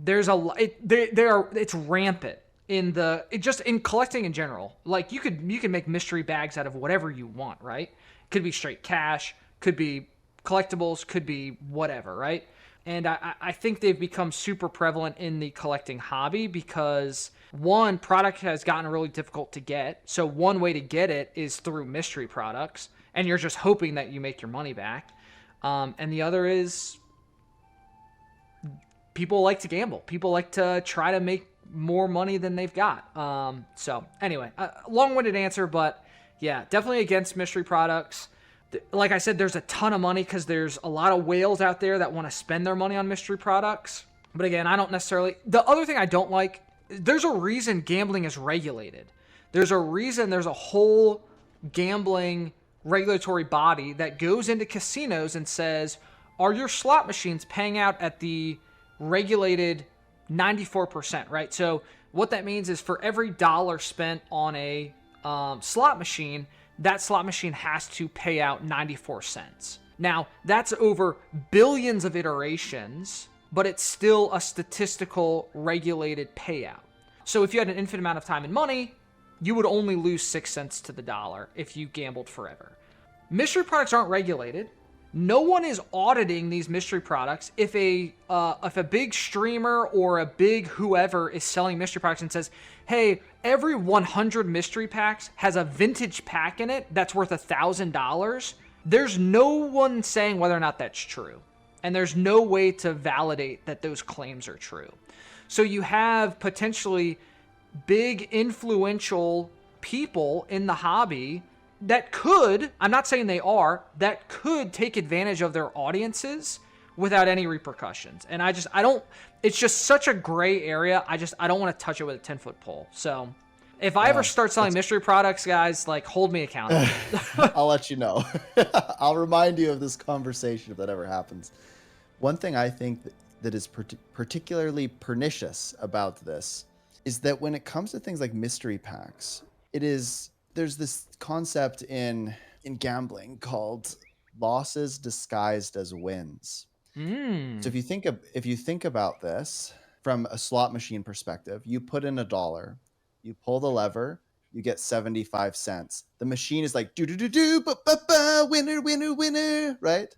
it's rampant in collecting in general. Like you can make mystery bags out of whatever you want, right? Could be straight cash, could be collectibles, could be whatever, right? And I think they've become super prevalent in the collecting hobby because, one, product has gotten really difficult to get. So one way to get it is through mystery products, and you're just hoping that you make your money back. And the other is people like to gamble. People like to try to make more money than they've got. So anyway, long-winded answer, but yeah, definitely against mystery products. Like I said, there's a ton of money because there's a lot of whales out there that want to spend their money on mystery products. But again, I don't necessarily... The other thing I don't like, there's a reason gambling is regulated. There's a reason there's a whole gambling regulatory body that goes into casinos and says, are your slot machines paying out at the regulated 94%, right? So what that means is for every dollar spent on a slot machine, that slot machine has to pay out 94 cents. Now, that's over billions of iterations, but it's still a statistical regulated payout. So if you had an infinite amount of time and money, you would only lose 6 cents to the dollar if you gambled forever. Mystery products aren't regulated. No one is auditing these mystery products. If a big streamer or a big whoever is selling mystery products and says, hey, every 100 mystery packs has a vintage pack in it that's worth $1,000, there's no one saying whether or not that's true. And there's no way to validate that those claims are true. So you have potentially big influential people in the hobby that could, I'm not saying they are, that could take advantage of their audiences without any repercussions. And I don't, it's just such a gray area. I don't want to touch it with a 10-foot pole. So if I ever start selling mystery products, guys, like, hold me accountable. I'll let you know. I'll remind you of this conversation if that ever happens. One thing I think that is particularly pernicious about this is that when it comes to things like mystery packs, there's this concept in gambling called losses disguised as wins. So if you think about this from a slot machine perspective, you put in $1, you pull the lever, you get 75 cents. The machine is like winner, winner, winner, right?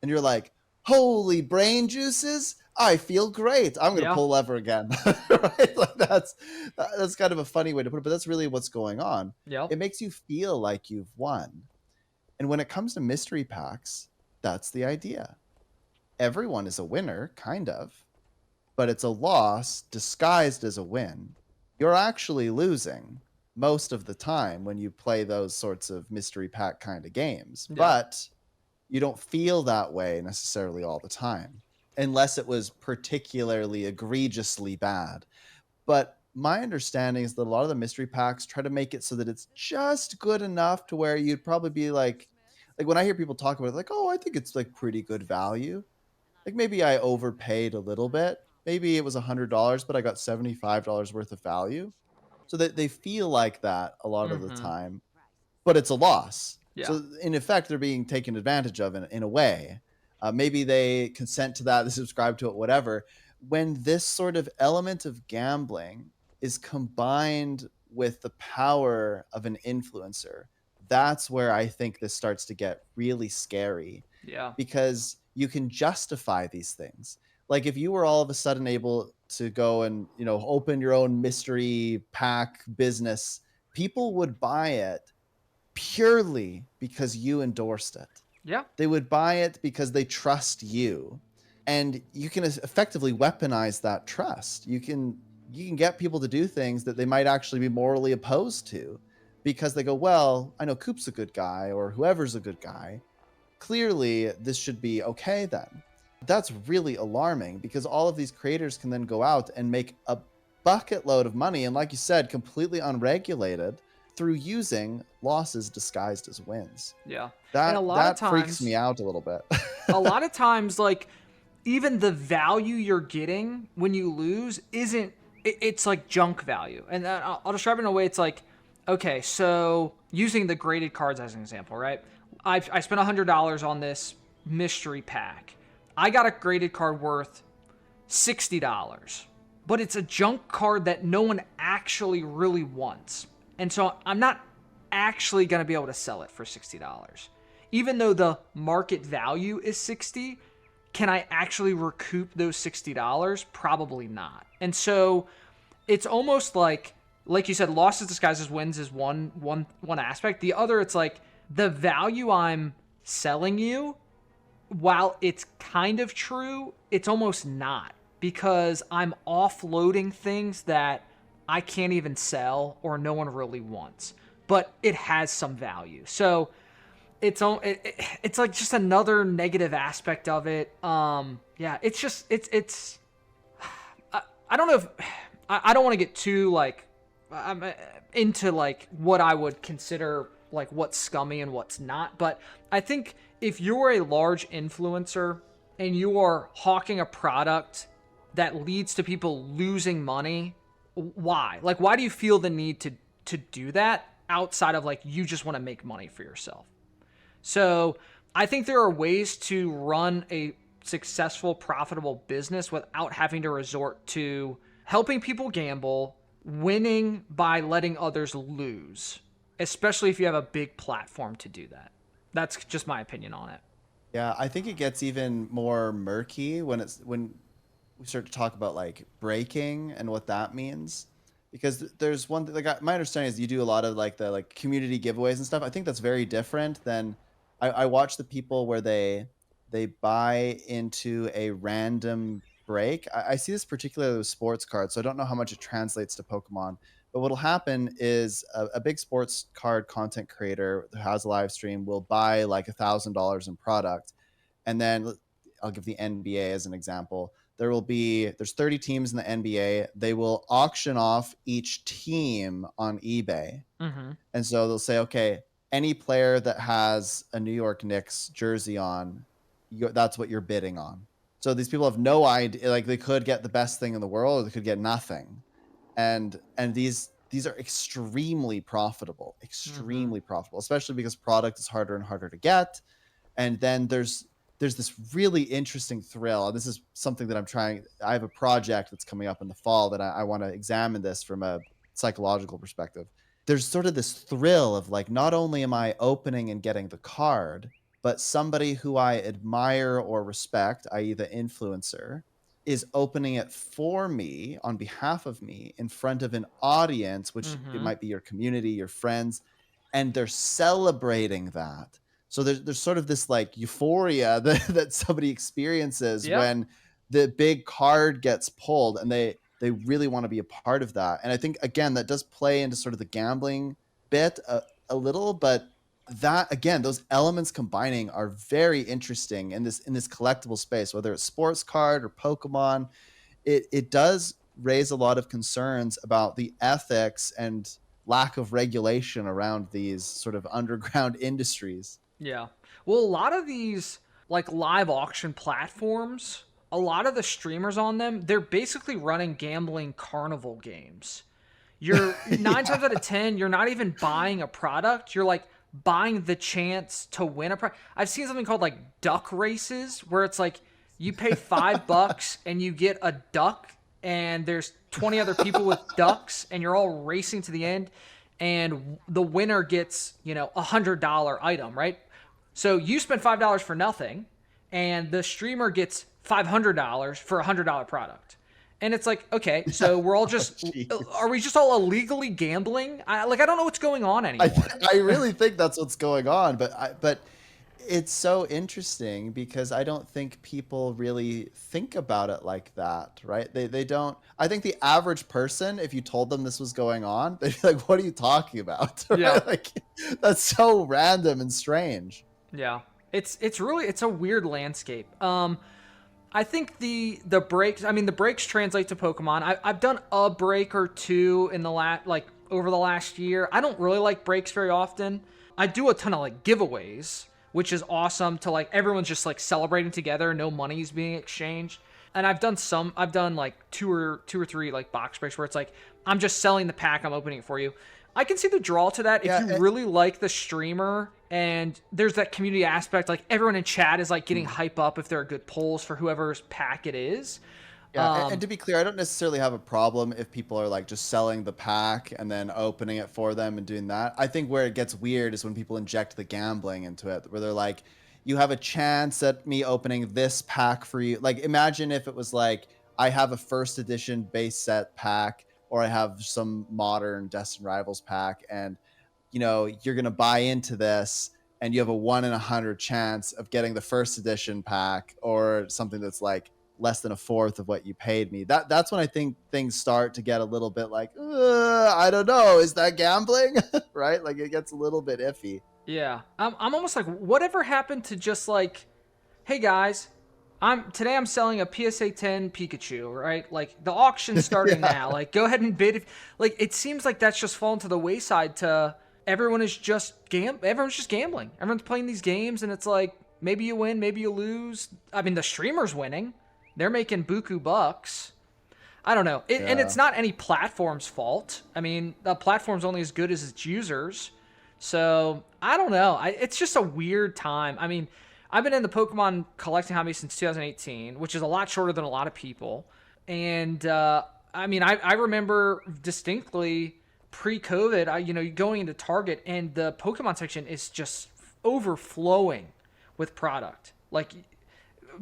And you're like, holy brain juices, I feel great. I'm going to pull lever again. Right? Like that's kind of a funny way to put it, but that's really what's going on. Yep. It makes you feel like you've won. And when it comes to mystery packs, that's the idea. Everyone is a winner, kind of, but it's a loss disguised as a win. You're actually losing most of the time when you play those sorts of mystery pack kind of games, but you don't feel that way necessarily all the time, unless it was particularly egregiously bad. But my understanding is that a lot of the mystery packs try to make it so that it's just good enough to where you'd probably be like when I hear people talk about it, like, oh, I think it's like pretty good value. Like maybe I overpaid a little bit. Maybe it was $100, but I got $75 worth of value. So that they feel like that a lot of the time, but it's a loss. Yeah. So in effect, they're being taken advantage of in a way. Maybe they consent to that, they subscribe to it, whatever. When this sort of element of gambling is combined with the power of an influencer, that's where I think this starts to get really scary. Yeah. Because you can justify these things. Like if you were all of a sudden able to go and, open your own mystery pack business, people would buy it purely because you endorsed it. Yeah. They would buy it because they trust you. And you can effectively weaponize that trust. You can get people to do things that they might actually be morally opposed to because they go, well, I know Coop's a good guy or whoever's a good guy. Clearly, this should be okay then. That's really alarming because all of these creators can then go out and make a bucket load of money. And like you said, completely unregulated through using losses disguised as wins. Yeah. That freaks me out a little bit. A lot of times, like, even the value you're getting when you lose it's like junk value. And I'll describe it in a way. It's like, okay, so using the graded cards as an example, right? I spent $100 on this mystery pack. I got a graded card worth $60, but it's a junk card that no one actually really wants. And so I'm not actually going to be able to sell it for $60. Even though the market value is $60, can I actually recoup those $60? Probably not. And so it's almost like you said, losses disguised as wins is one aspect. The other, it's like the value I'm selling you, while it's kind of true, it's almost not, because I'm offloading things that I can't even sell or no one really wants, but it has some value. So it's like just another negative aspect of it. Yeah, it's just it's I don't know if I don't want to get too like I'm into like what I would consider like what's scummy and what's not, but I think if you're a large influencer and you are hawking a product that leads to people losing money, why? Like, why do you feel the need to do that outside of like you just want to make money for yourself? So I think there are ways to run a successful, profitable business without having to resort to helping people gamble, winning by letting others lose, especially if you have a big platform to do that. That's just my opinion on it. Yeah, I think it gets even more murky when we start to talk about like breaking and what that means. Because there's one thing, like my understanding is you do a lot of like the like community giveaways and stuff. I think that's very different than I watch the people where they buy into a random break. I see this particularly with sports cards, so I don't know how much it translates to Pokemon. But what'll happen is a big sports card content creator who has a live stream will buy like $1,000 in product, and then I'll give the NBA as an example. There's 30 teams in the NBA. They will auction off each team on eBay. Mm-hmm. And so they'll say, okay, any player that has a New York Knicks jersey on, that's what you're bidding on. So these people have no idea, like they could get the best thing in the world or they could get nothing. And these are extremely profitable, especially because product is harder and harder to get. And then there's this really interesting thrill. And this is something that I have a project that's coming up in the fall that I want to examine this from a psychological perspective. There's sort of this thrill of like, not only am I opening and getting the card, but somebody who I admire or respect, i.e. the influencer, is opening it for me on behalf of me in front of an audience, which it might be your community, your friends, and they're celebrating that. So there's sort of this like euphoria that somebody experiences when the big card gets pulled, and they really want to be a part of that. And I think, again, that does play into sort of the gambling bit a little, but that, again, those elements combining are very interesting in this collectible space, whether it's sports card or Pokemon. It does raise a lot of concerns about the ethics and lack of regulation around these sort of underground industries. Yeah. Well, a lot of these like live auction platforms, a lot of the streamers on them, they're basically running gambling carnival games. You're nine times out of 10, you're not even buying a product. You're like buying the chance to win a product. I've seen something called like duck races where it's like you pay $5 and you get a duck and there's 20 other people with ducks and you're all racing to the end and the winner gets, $100 item, right? So you spend $5 for nothing and the streamer gets $500 for a $100 product. And it's like, okay, so we're all just, are we just all illegally gambling? I don't know what's going on anymore. I really think that's what's going on, but it's so interesting because I don't think people really think about it like that, right? They don't. I think the average person, if you told them this was going on, they'd be like, what are you talking about? Right? Yeah. Like, that's so random and strange. Yeah. It's a weird landscape. I think the breaks translate to Pokemon. I've done a break or two in over the last year. I don't really like breaks very often. I do a ton of like giveaways, which is awesome to like everyone's just like celebrating together. No money's being exchanged. And I've done like two or three like box breaks where it's like, I'm just selling the pack. I'm opening it for you. I can see the draw to that if you really like the streamer and there's that community aspect. Like everyone in chat is like getting hype up if there are good polls for whoever's pack it is. Yeah, and to be clear, I don't necessarily have a problem if people are like just selling the pack and then opening it for them and doing that. I think where it gets weird is when people inject the gambling into it, where they're like, you have a chance at me opening this pack for you. Like, imagine if it was like, I have a first edition base set pack, or I have some modern Destined Rivals pack, and you're gonna buy into this, and you have a 1 in 100 chance of getting the first edition pack, or something that's like less than a fourth of what you paid me. That's when I think things start to get a little bit like, I don't know, is that gambling? Right? Like, it gets a little bit iffy. Yeah. I'm almost like, whatever happened to just like, hey guys, I'm selling a PSA 10 Pikachu, right? Like, the auction's starting Yeah. now. Like, go ahead and bid. Like, it seems like that's just fallen to the wayside to everyone's just gambling. Everyone's playing these games, and it's like, maybe you win, maybe you lose. I mean, the streamer's winning. They're making buku bucks. I don't know. And Yeah. it's not any platform's fault. I mean, the platform's only as good as its users. So, I don't know. It's just a weird time. I mean, I've been in the Pokemon collecting hobby since 2018, which is a lot shorter than a lot of people. And, I mean, I remember distinctly pre-COVID, going into Target, and the Pokemon section is just overflowing with product. Like,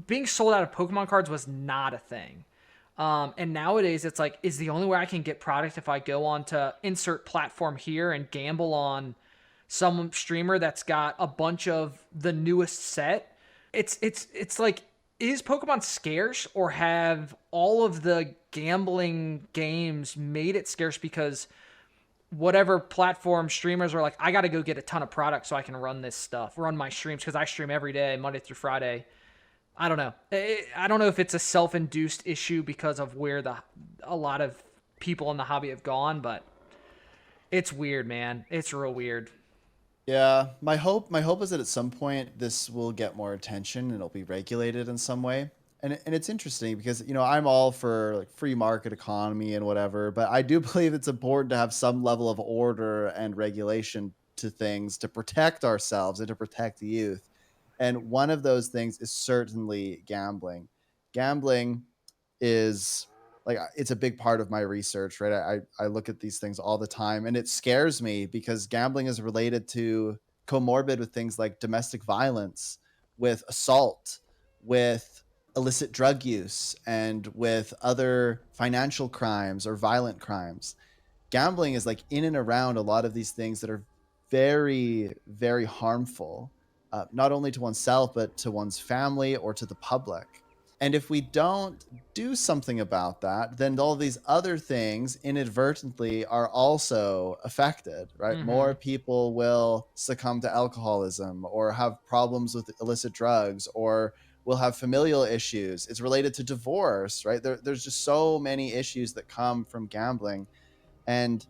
being sold out of Pokemon cards was not a thing. And nowadays, it's like, is the only way I can get product if I go on to insert platform here and gamble on some streamer that's got a bunch of the newest set. It's like, is Pokemon scarce, or have all of the gambling games made it scarce because whatever platform streamers are like, I got to go get a ton of product so I can run my streams, because I stream every day, Monday through Friday. I don't know. I don't know if it's a self-induced issue because of where a lot of people in the hobby have gone, but it's weird, man. It's real weird. Yeah, my hope is that at some point this will get more attention and it'll be regulated in some way. And it's interesting because I'm all for like free market economy and whatever, but I do believe it's important to have some level of order and regulation to things to protect ourselves and to protect the youth. And one of those things is certainly gambling. Gambling is like, it's a big part of my research, right? I look at these things all the time, and it scares me because gambling is related to comorbid with things like domestic violence, with assault, with illicit drug use, and with other financial crimes or violent crimes. Gambling is like in and around a lot of these things that are very, very harmful, not only to oneself, but to one's family or to the public. And if we don't do something about that, then all these other things inadvertently are also affected, right? Mm-hmm. More people will succumb to alcoholism or have problems with illicit drugs, or will have familial issues. It's related to divorce, right? There's just so many issues that come from gambling. And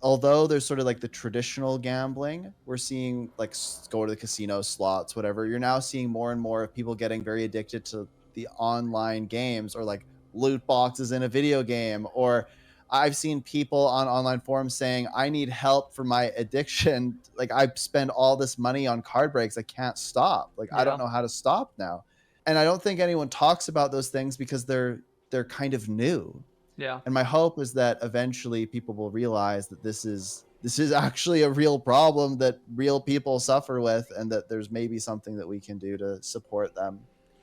although there's sort of like the traditional gambling, we're seeing like go to the casino, slots, whatever. You're now seeing more and more of people getting very addicted to the online games, or like loot boxes in a video game. Or I've seen people on online forums saying, I need help for my addiction. Like, I spend all this money on card breaks, I can't stop. Like, I Yeah. don't know how to stop now. And I don't think anyone talks about those things because they're kind of new. Yeah. And my hope is that eventually people will realize that this is actually a real problem that real people suffer with, and that there's maybe something that we can do to support them.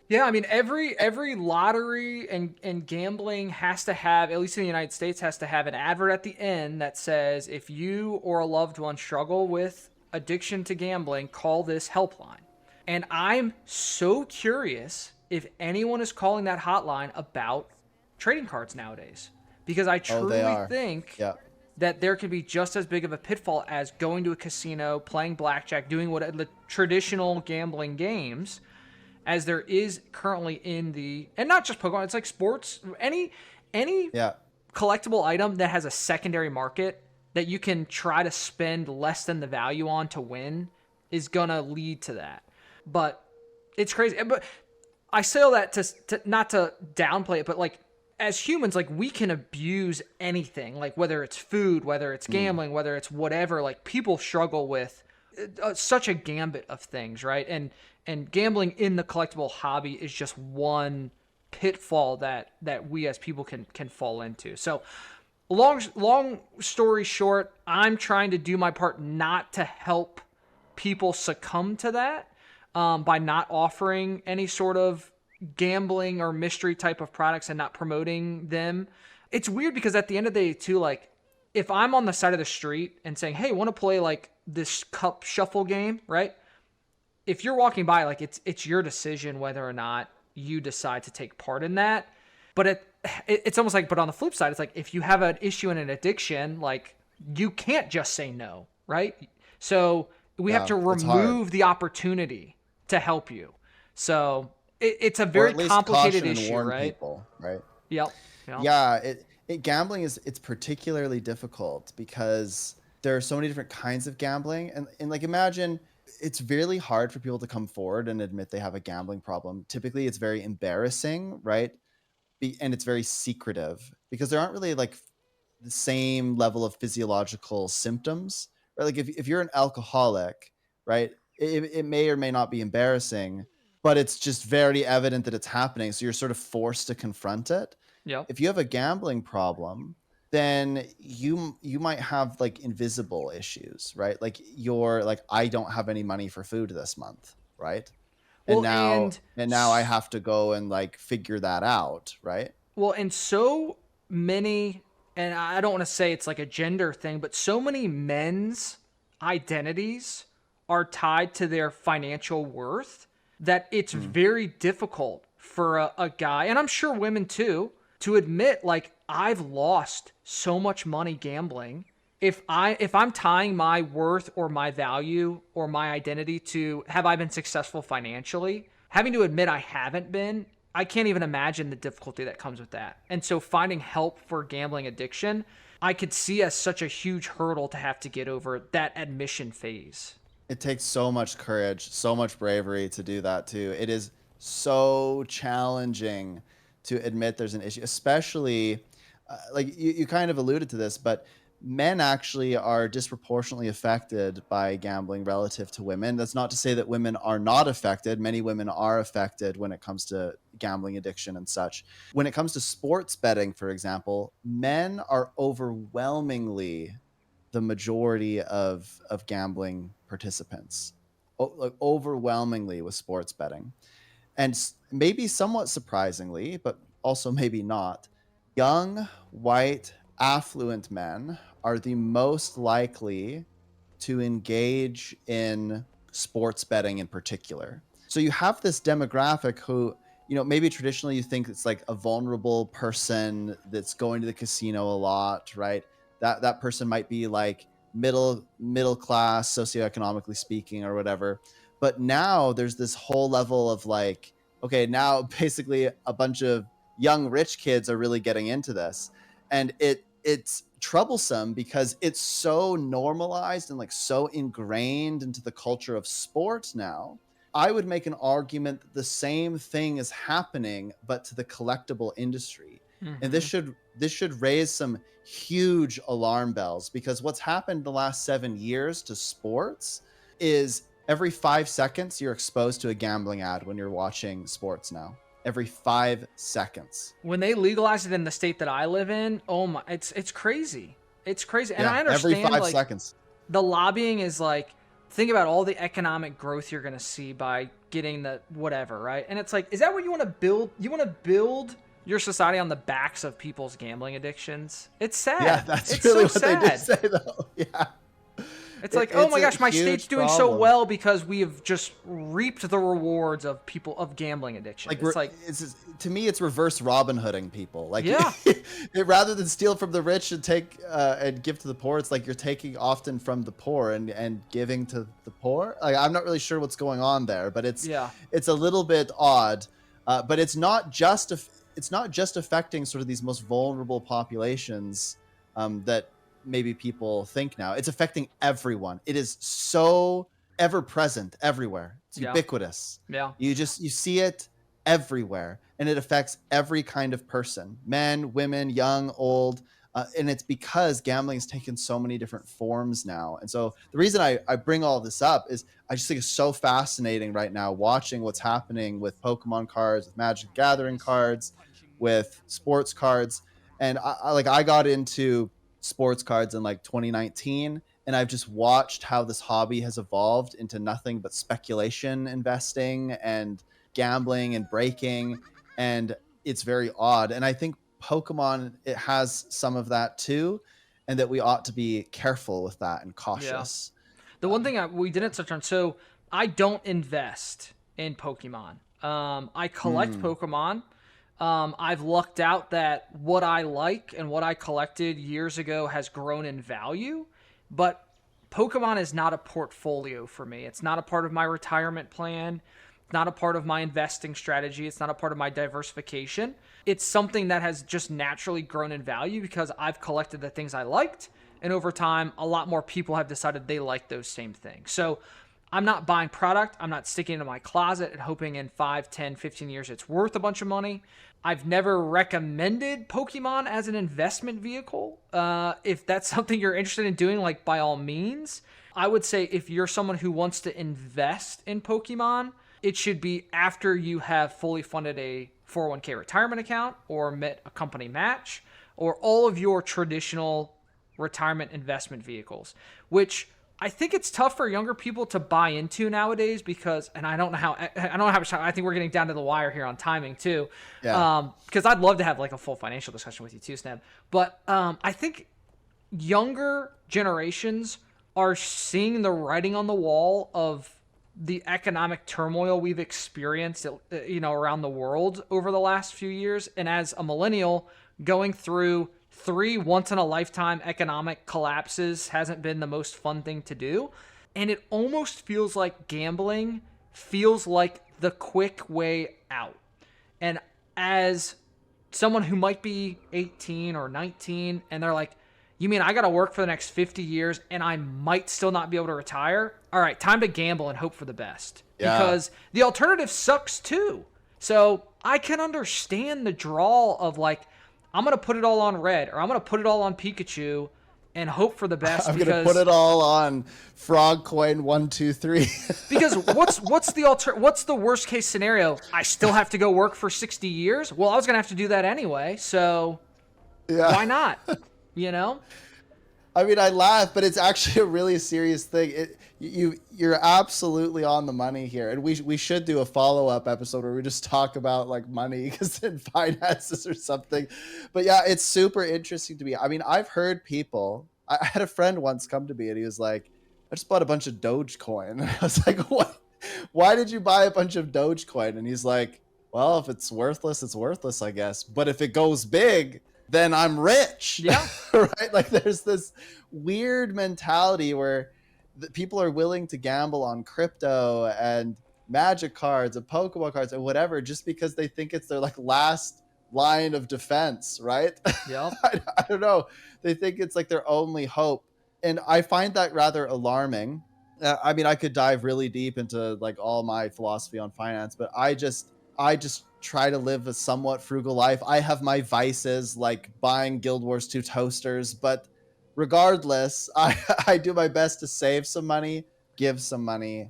Yeah, I mean, every lottery and gambling has to have, at least in the United States, has to have an advert at the end that says, if you or a loved one struggle with addiction to gambling, call this helpline. And I'm so curious if anyone is calling that hotline about trading cards nowadays, because I truly think Yeah. that there could be just as big of a pitfall as going to a casino, playing blackjack, doing what the traditional gambling games, as there is currently in and not just Pokemon, it's like sports, any Yeah. collectible item that has a secondary market that you can try to spend less than the value on to win is gonna lead to that. But it's crazy. But I say all that to not to downplay it, but like, as humans, like, we can abuse anything, like whether it's food, whether it's gambling, whether it's whatever. Like, people struggle with such a gambit of things, right? And gambling in the collectible hobby is just one pitfall that we as people can fall into. So long story short, I'm trying to do my part not to help people succumb to that. by not offering any sort of gambling or mystery type of products and not promoting them. It's weird because at the end of the day, too, like if I'm on the side of the street and saying, "Hey, want to play like this cup shuffle game?" Right? If you're walking by, like it's your decision whether or not you decide to take part in that. But it's almost like, but on the flip side, it's like if you have an issue and an addiction, like you can't just say no, right? So we have Yeah, to it's hard. remove the opportunity to help you. So it's a Or very at least complicated caution and issue, warn right? people, right? Yep. Yep. Yeah, gambling it's particularly difficult because there are so many different kinds of gambling, and like imagine it's really hard for people to come forward and admit they have a gambling problem. Typically, it's very embarrassing, right? And it's very secretive because there aren't really like the same level of physiological symptoms, right? Like if you're an alcoholic, right, it may or may not be embarrassing, but it's just very evident that it's happening, so you're sort of forced to confront it. Yep. If you have a gambling problem, then you might have like invisible issues, right? Like you're like, I don't have any money for food this month, right? and Well, now and now I have to go and like figure that out, right? and so many, and I don't want to say it's like a gender thing, but so many men's identities are tied to their financial worth that it's Mm. very difficult for a guy, and I'm sure women too, to admit like I've lost so much money gambling. If I'm tying my worth or my value or my identity to have I been successful financially, having to admit I haven't been, I can't even imagine the difficulty that comes with that. And so finding help for gambling addiction, I could see as such a huge hurdle to have to get over that admission phase. It takes so much courage, so much bravery to do that too. It is so challenging to admit there's an issue, especially like you kind of alluded to this, but men actually are disproportionately affected by gambling relative to women. That's not to say that women are not affected. Many women are affected when it comes to gambling addiction and such. When it comes to sports betting, for example, men are overwhelmingly the majority of gambling participants, like overwhelmingly with sports betting. And maybe somewhat surprisingly, but also maybe not, young, white, affluent men are the most likely to engage in sports betting in particular. So you have this demographic who, maybe traditionally you think it's like a vulnerable person that's going to the casino a lot, right? That person might be like middle class, socioeconomically speaking, or whatever. But now there's this whole level of like, okay, now basically a bunch of young rich kids are really getting into this, and it's troublesome because it's so normalized and like so ingrained into the culture of sports now. I would make an argument that the same thing is happening, but to the collectible industry. And this Mm-hmm. should raise some huge alarm bells, because what's happened the last 7 years to sports is every 5 seconds you're exposed to a gambling ad when you're watching sports now. Every 5 seconds. When they legalized it in the state that I live in, oh my, it's crazy. It's crazy. And Yeah, I every understand five like seconds. the lobbying is like, think about all the economic growth you're going to see by getting the whatever, right? And it's like, is that what you want to build? You want to build your society on the backs of people's gambling addictions? It's sad. Yeah, that's it's really so what they did sad. say, though. Yeah. It's like, oh It's my a gosh, my huge state's doing so problem. well because we have just reaped the rewards of people of gambling addiction. Like, It's like, to me, it's reverse Robin Hooding people. Like, yeah, rather than steal from the rich and take and give to the poor, it's like you're taking often from the poor and giving to the poor. Like, I'm not really sure what's going on there, but yeah, it's a little bit odd. But it's not just affecting sort of these most vulnerable populations that maybe people think now. It's affecting everyone. It is so ever present everywhere. It's yeah, ubiquitous. yeah. You see it everywhere, and it affects every kind of person: men, women, young, old. And it's because gambling has taken so many different forms now. And so the reason I bring all this up is I just think it's so fascinating right now watching what's happening with Pokemon cards, with Magic Gathering cards, with sports cards. And I got into sports cards in like 2019, and I've just watched how this hobby has evolved into nothing but speculation investing and gambling and breaking, and it's very odd. And I think Pokemon, it has some of that too, and that we ought to be careful with that and Yeah. cautious. The one thing we didn't touch on, so I don't invest in Pokemon. I collect Pokemon. I've lucked out that what I like and what I collected years ago has grown in value, but Pokemon is not a portfolio for me. It's not a part of my retirement plan. It's not a part of my investing strategy. It's not a part of my diversification. It's something that has just naturally grown in value because I've collected the things I liked. And over time, a lot more people have decided they like those same things. So I'm not buying product. I'm not sticking it in my closet and hoping in 5, 10, 15 years it's worth a bunch of money. I've never recommended Pokemon as an investment vehicle. If that's something you're interested in doing, like by all means, I would say if you're someone who wants to invest in Pokemon, it should be after you have fully funded a 401k retirement account or met a company match or all of your traditional retirement investment vehicles, which I think it's tough for younger people to buy into nowadays because, and I don't know how much time, I think we're getting down to the wire here on timing too. Yeah. Because I'd love to have like a full financial discussion with you too, Sneb. But I think younger generations are seeing the writing on the wall of the economic turmoil we've experienced, around the world over the last few years. And as a millennial going through 3 once-in-a-lifetime economic collapses hasn't been the most fun thing to do. And it almost feels like gambling feels like the quick way out. And as someone who might be 18 or 19, and they're like, you mean I got to work for the next 50 years and I might still not be able to retire? All right, time to gamble and hope for the best. Yeah. Because the alternative sucks too. So I can understand the draw of like, I'm going to put it all on red or I'm going to put it all on Pikachu and hope for the best. I'm going to put it all on Frog Coin 123. Because what's the worst case scenario? I still have to go work for 60 years? Well, I was going to have to do that anyway. So why not? I mean, I laugh, but it's actually a really serious thing. You're absolutely on the money here, and we should do a follow-up episode where we just talk about like money because in finances or something. But yeah, it's super interesting to me. I mean, I've heard people. I had a friend once come to me and he was like, "I just bought a bunch of Dogecoin." And I was like, "What? Why did you buy a bunch of Dogecoin?" And he's like, "Well, if it's worthless, it's worthless, I guess. But if it goes big, then I'm rich." Yeah. Right? Like there's this weird mentality where people are willing to gamble on crypto and magic cards and Pokemon cards and whatever just because they think it's their like last line of defense, right? Yeah. I don't know. They think it's like their only hope. And I find that rather alarming. I mean, I could dive really deep into like all my philosophy on finance, but I just try to live a somewhat frugal life. I have my vices like buying Guild Wars 2 toasters, but regardless, I do my best to save some money, give some money,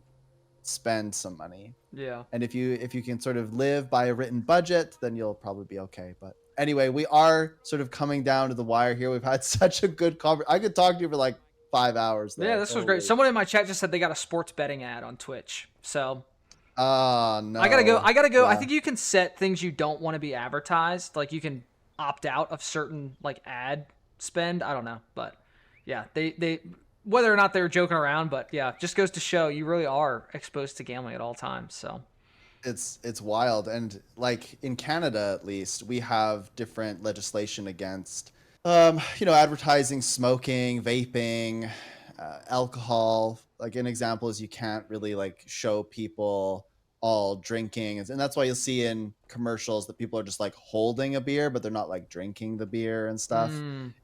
spend some money. Yeah. And if you can sort of live by a written budget, then you'll probably be okay. But anyway, we are sort of coming down to the wire here. We've had such a good conversation. I could talk to you for like 5 hours. Yeah, this was great. Someone in my chat just said they got a sports betting ad on Twitch. So no. I gotta go. Yeah. I think you can set things you don't want to be advertised. Like you can opt out of certain like ad spend. I don't know, but yeah, they whether or not they were joking around, but yeah, just goes to show you really are exposed to gambling at all times. So it's wild. And like in Canada, at least, we have different legislation against advertising smoking, vaping, alcohol. Like an example is you can't really like show people all drinking, and that's why you'll see in commercials that people are just like holding a beer but they're not like drinking the beer and stuff.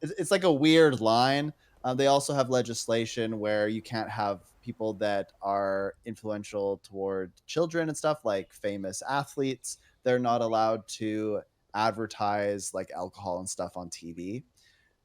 It's like a weird line. They also have legislation where you can't have people that are influential toward children and stuff, like famous athletes. They're not allowed to advertise like alcohol and stuff on TV.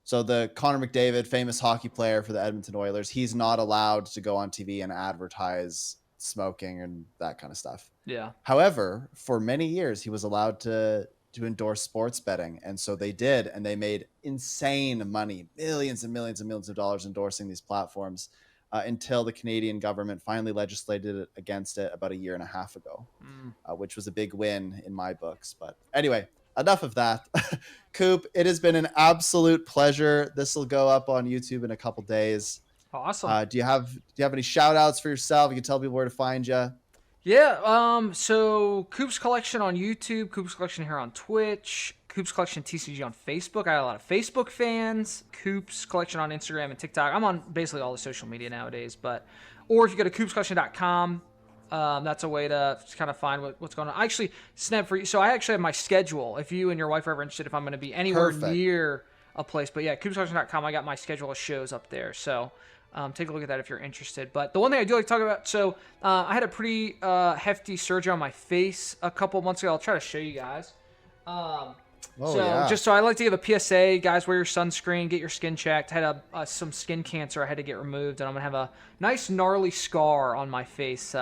So the Connor McDavid, famous hockey player for the Edmonton Oilers, he's not allowed to go on TV and advertise smoking and that kind of stuff. yeah, However, for many years, he was allowed to to endorse sports betting. And so they did, and they made insane money, millions and millions and millions of dollars endorsing these platforms until the Canadian government finally legislated against it about a year and a half ago, which was a big win in my books. But anyway, enough of that. Coop, it has been an absolute pleasure. This will go up on YouTube in a couple days. Awesome. Do you have any shout outs for yourself? You can tell people where to find you. Yeah, so Coop's Collection on YouTube, Coop's Collection here on Twitch, Coop's Collection TCG on Facebook. I got a lot of Facebook fans. Coop's Collection on Instagram and TikTok. I'm on basically all the social media nowadays, or if you go to coopscollection.com, that's a way to kind of find what's going on. Actually, Sneb, for you, so I actually have my schedule. If you and your wife are ever interested, if I'm going to be anywhere near a place, but yeah, coopscollection.com, I got my schedule of shows up there, so take a look at that if you're interested. But the one thing I do like to talk about, so I had a pretty hefty surgery on my face a couple months ago. I'll try to show you guys. Just so I like to give a PSA, guys, wear your sunscreen, get your skin checked. I had some skin cancer I had to get removed, and I'm going to have a nice gnarly scar on my face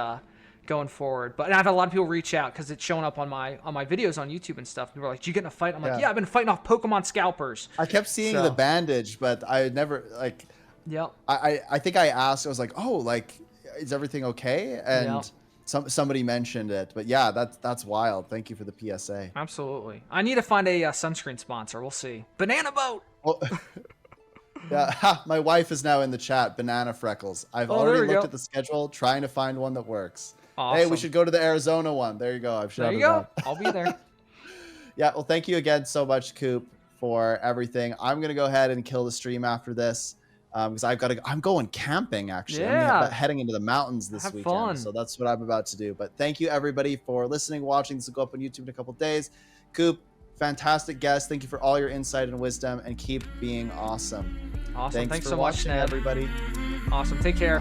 going forward. But I've had a lot of people reach out because it's showing up on my videos on YouTube and stuff. People are like, "Did you get in a fight?" I'm like, "Yeah, I've been fighting off Pokemon scalpers." I kept seeing the bandage, but I never like. Yep. I think I asked. I was like, "Oh, like, is everything okay?" And somebody mentioned it, but yeah, that's wild. Thank you for the PSA. Absolutely. I need to find a sunscreen sponsor. We'll see. Banana Boat. Well, yeah, my wife is now in the chat. Banana Freckles. I've already looked at the schedule, trying to find one that works. Awesome. Hey, we should go to the Arizona one. There you go. I've shouted There you go. that. I'll be there. Yeah. Well, thank you again so much, Coop, for everything. I'm gonna go ahead and kill the stream after this. Because I'm going camping actually. Yeah. I'm heading into the mountains this weekend. Fun. So that's what I'm about to do. But thank you everybody for listening, watching. This will go up on YouTube in a couple days. Coop, fantastic guest. Thank you for all your insight and wisdom, and keep being awesome. Awesome. Thanks for so much, watching, everybody. Awesome. Take care.